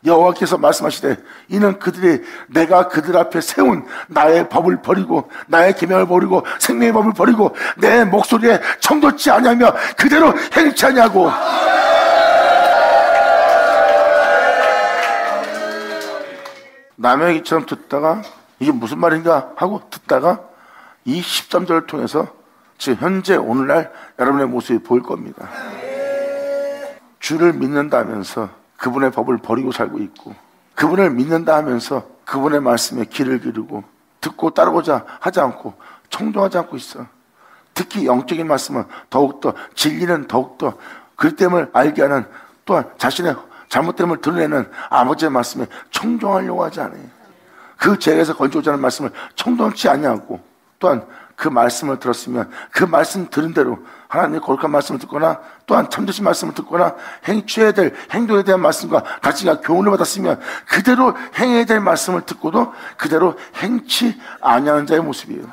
여호와께서 말씀하시되 이는 그들이 내가 그들 앞에 세운 나의 법을 버리고 나의 계명을 버리고 생명의 법을 버리고 내 목소리에 청돋지 아니하며 그대로 행치 아니하고. 남의 얘기처럼 듣다가 이게 무슨 말인가 하고 듣다가 이 13절을 통해서 지금 현재 오늘날 여러분의 모습이 보일 겁니다. 주를 믿는다 하면서 그분의 법을 버리고 살고 있고, 그분을 믿는다 하면서 그분의 말씀에 귀를 기르고 듣고 따르고자 하지 않고 청종하지 않고 있어. 특히 영적인 말씀은 더욱더, 진리는 더욱더 그릇됨을 알게 하는, 또한 자신의 잘못됨을 드러내는 아버지의 말씀에 청종하려고 하지 않아요. 그 죄에서 건져오지 않은 말씀을 청종치 아니하고, 또한 그 말씀을 들었으면 그 말씀 들은 대로 하나님의 거룩한 말씀을 듣거나, 또한 참되신 말씀을 듣거나, 취해야 될 행동에 대한 말씀과 가치가 교훈을 받았으면 그대로 행해야 될 말씀을 듣고도 그대로 행치 아니하는 자의 모습이에요.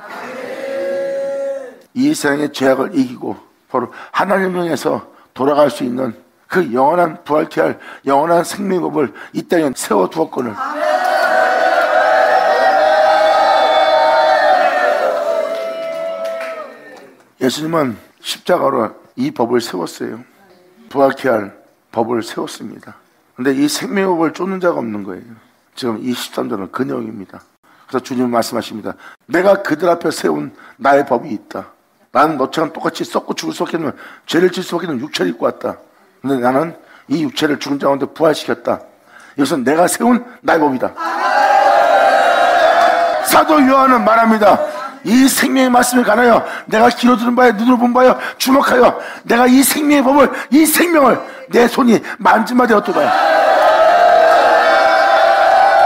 이 세상의 죄악을 이기고 바로 하나님을 향해서 돌아갈 수 있는 그 영원한 부활케 할 영원한 생명법을 이 땅에 세워두었거늘 예수님은 십자가로 이 법을 세웠어요. 부활케 할 법을 세웠습니다. 근데 이 생명법을 쫓는 자가 없는 거예요. 지금 이 13절은 그 내용입니다. 그래서 주님은 말씀하십니다. 내가 그들 앞에 세운 나의 법이 있다. 나는 너처럼 똑같이 썩고 죽을 수밖에 없는, 죄를 질 수밖에 없는 육체를 입고 왔다. 근데 나는 이 육체를 죽은 자 가운데 부활시켰다. 이것은 내가 세운 나의 법이다. 사도 요한은 말합니다. 이 생명의 말씀에 관하여 내가 귀로 들은 바에 눈으로 본 바에 주목하여 내가 이 생명의 법을, 이 생명을 내 손이 만짐바 되었도다.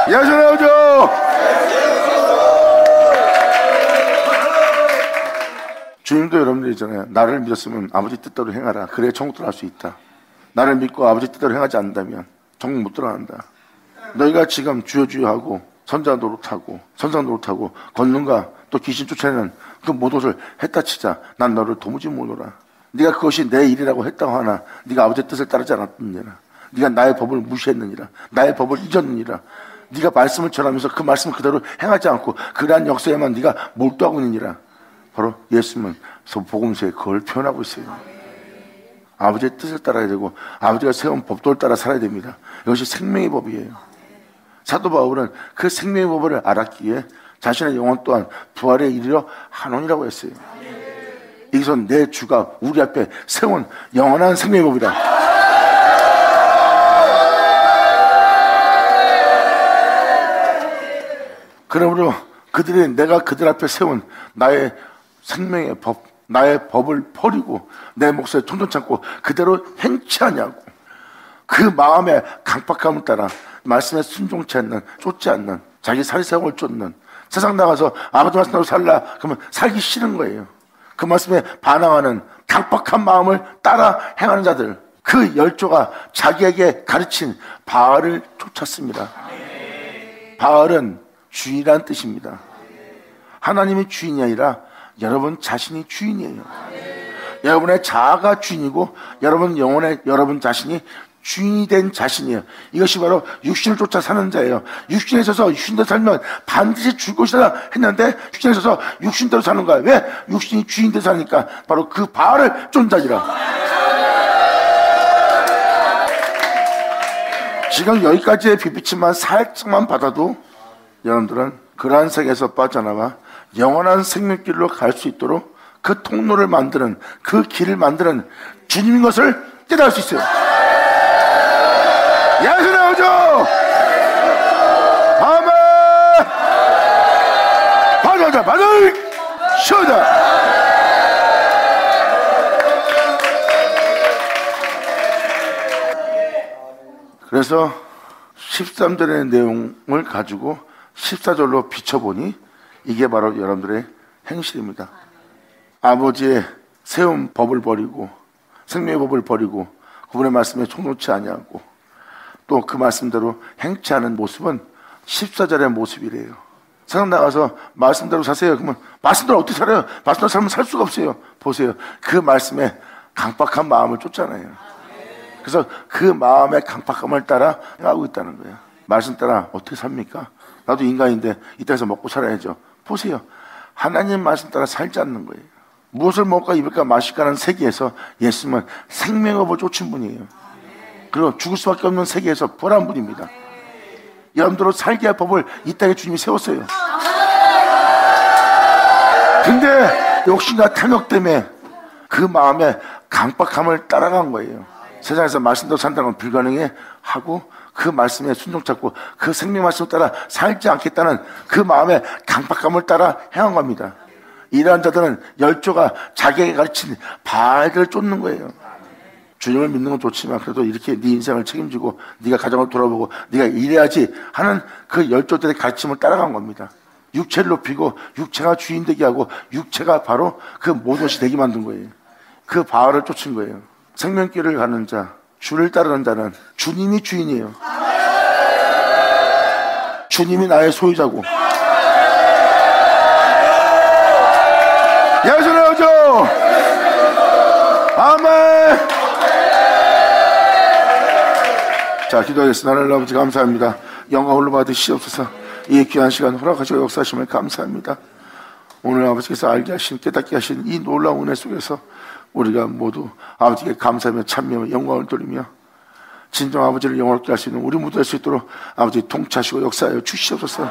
예수 나오죠. 주님도 여러분들이잖아요. 나를 믿었으면 아버지 뜻대로 행하라. 그래야 천국 들어갈 수 있다. 나를 믿고 아버지 뜻대로 행하지 않는다면 천국 못 들어간다. 너희가 지금 주여 선자 노릇하고 선상 노릇하고 걷는가 또 귀신 쫓아내는 그 모든 했다 치자. 난 너를 도무지 모르라. 네가 그것이 내 일이라고 했다고 하나 네가 아버지의 뜻을 따르지 않았느니라. 네가 나의 법을 무시했느니라. 나의 법을 잊었느니라. 네가 말씀을 전하면서 그 말씀을 그대로 행하지 않고 그러한 역사에만 네가 몰두하고 있느니라. 바로 예수님은 복음서에 그걸 표현하고 있어요. 아버지의 뜻을 따라야 되고 아버지가 세운 법도를 따라 살아야 됩니다. 이것이 생명의 법이에요. 사도 바울은 그 생명의 법을 알았기에 자신의 영혼 또한 부활에 이르러 하노니라고 했어요. 여기서 내 주가 우리 앞에 세운 영원한 생명의 법이다. 그러므로 그들이 내가 그들 앞에 세운 나의 생명의 법, 나의 법을 버리고 내 목소리에 통통 참고 그대로 행치 않냐고, 그 마음의 강박함을 따라 말씀에 순종치 않는, 쫓지 않는, 자기 사리사욕을 쫓는, 세상 나가서 아버지 말씀대로 살라 그러면 살기 싫은 거예요. 그 말씀에 반항하는 강박한 마음을 따라 행하는 자들, 그 열조가 자기에게 가르친 바알을 쫓았습니다. 바알은 주인이란 뜻입니다. 하나님이 주인이 아니라 여러분 자신이 주인이에요. 여러분의 자아가 주인이고 여러분 자신이 주인이 된 자신이에요. 이것이 바로 육신을 쫓아 사는 자예요. 육신에 있어서 육신대로 살면 반드시 죽을 것이다 했는데 육신에 있어서 육신대로 사는 거야. 왜? 육신이 주인대로 사니까 바로 그 바알을 쫓는 자니라. 지금 여기까지의 비비침만 살짝만 받아도 여러분들은 그러한 세계에서 빠져나와 영원한 생명길로 갈 수 있도록 그 통로를 만드는, 그 길을 만드는 주님인 것을 깨달을 수 있어요. 예수 나오죠. 아멘. 받아 쉬어자. 그래서 13절의 내용을 가지고 14절로 비춰보니 이게 바로 여러분들의 행실입니다. 아버지의 세운 법을 버리고 생명의 법을 버리고 그분의 말씀에 총놓지 아니하고 또 그 말씀대로 행치 않은 모습은 14절의 모습이래요. 세상 나가서 말씀대로 사세요. 그러면 말씀대로 어떻게 살아요? 말씀대로 살면 살 수가 없어요. 보세요. 그 말씀에 강박한 마음을 쫓잖아요. 그래서 그 마음의 강박함을 따라 하고 있다는 거예요. 말씀 따라 어떻게 삽니까? 나도 인간인데 이 땅에서 먹고 살아야죠. 보세요. 하나님 말씀 따라 살지 않는 거예요. 무엇을 먹을까 입을까 마실까 하는 세계에서 예수님은 생명업을 쫓은 분이에요. 그리고 죽을 수밖에 없는 세계에서 부활한 분입니다. 여러분들로 살게 할 법을 이 땅에 주님이 세웠어요. 근데 욕심과 탐욕 때문에 그 마음에 강박함을 따라간 거예요. 세상에서 말씀대로 산다는 건 불가능해 하고 그 말씀에 순종 찾고 그 생명 말씀을 따라 살지 않겠다는 그 마음의 강박감을 따라 행한 겁니다. 이러한 자들은 열조가 자기에게 가르친 바알들을 쫓는 거예요. 주님을 믿는 건 좋지만 그래도 이렇게 네 인생을 책임지고 네가 가정을 돌아보고 네가 이래야지 하는 그 열조들의 가르침을 따라간 겁니다. 육체를 높이고 육체가 주인 되게 하고 육체가 바로 그 모든 것이 되게 만든 거예요. 그 바알을 쫓은 거예요. 생명길을 가는 자, 주를 따르는 자는 주님이 주인이에요. 주님이 나의 소유자고. 예수님 아멘. 자, 기도하겠습니다. 하나님 아버지 감사합니다. 영광 홀로 받으시옵소서. 이 귀한 시간 허락하시고 역사하심을 감사합니다. 오늘 아버지께서 알게 하신 깨닫게 하신 이 놀라운 은혜 속에서 우리가 모두 아버지께 감사하며 찬미하며 영광을 돌리며 진정 아버지를 영원하게 할 수 있는 우리 모두 할 수 있도록 아버지 통치하시고 역사하여 주시옵소서.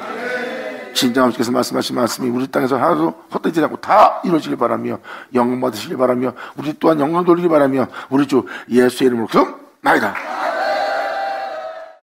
진정 아버지께서 말씀하신 말씀이 우리 땅에서 하나도 헛되지 않고 다 이루어지길 바라며 영광 받으시길 바라며 우리 또한 영광 돌리길 바라며 우리 주 예수의 이름으로 기도나이다.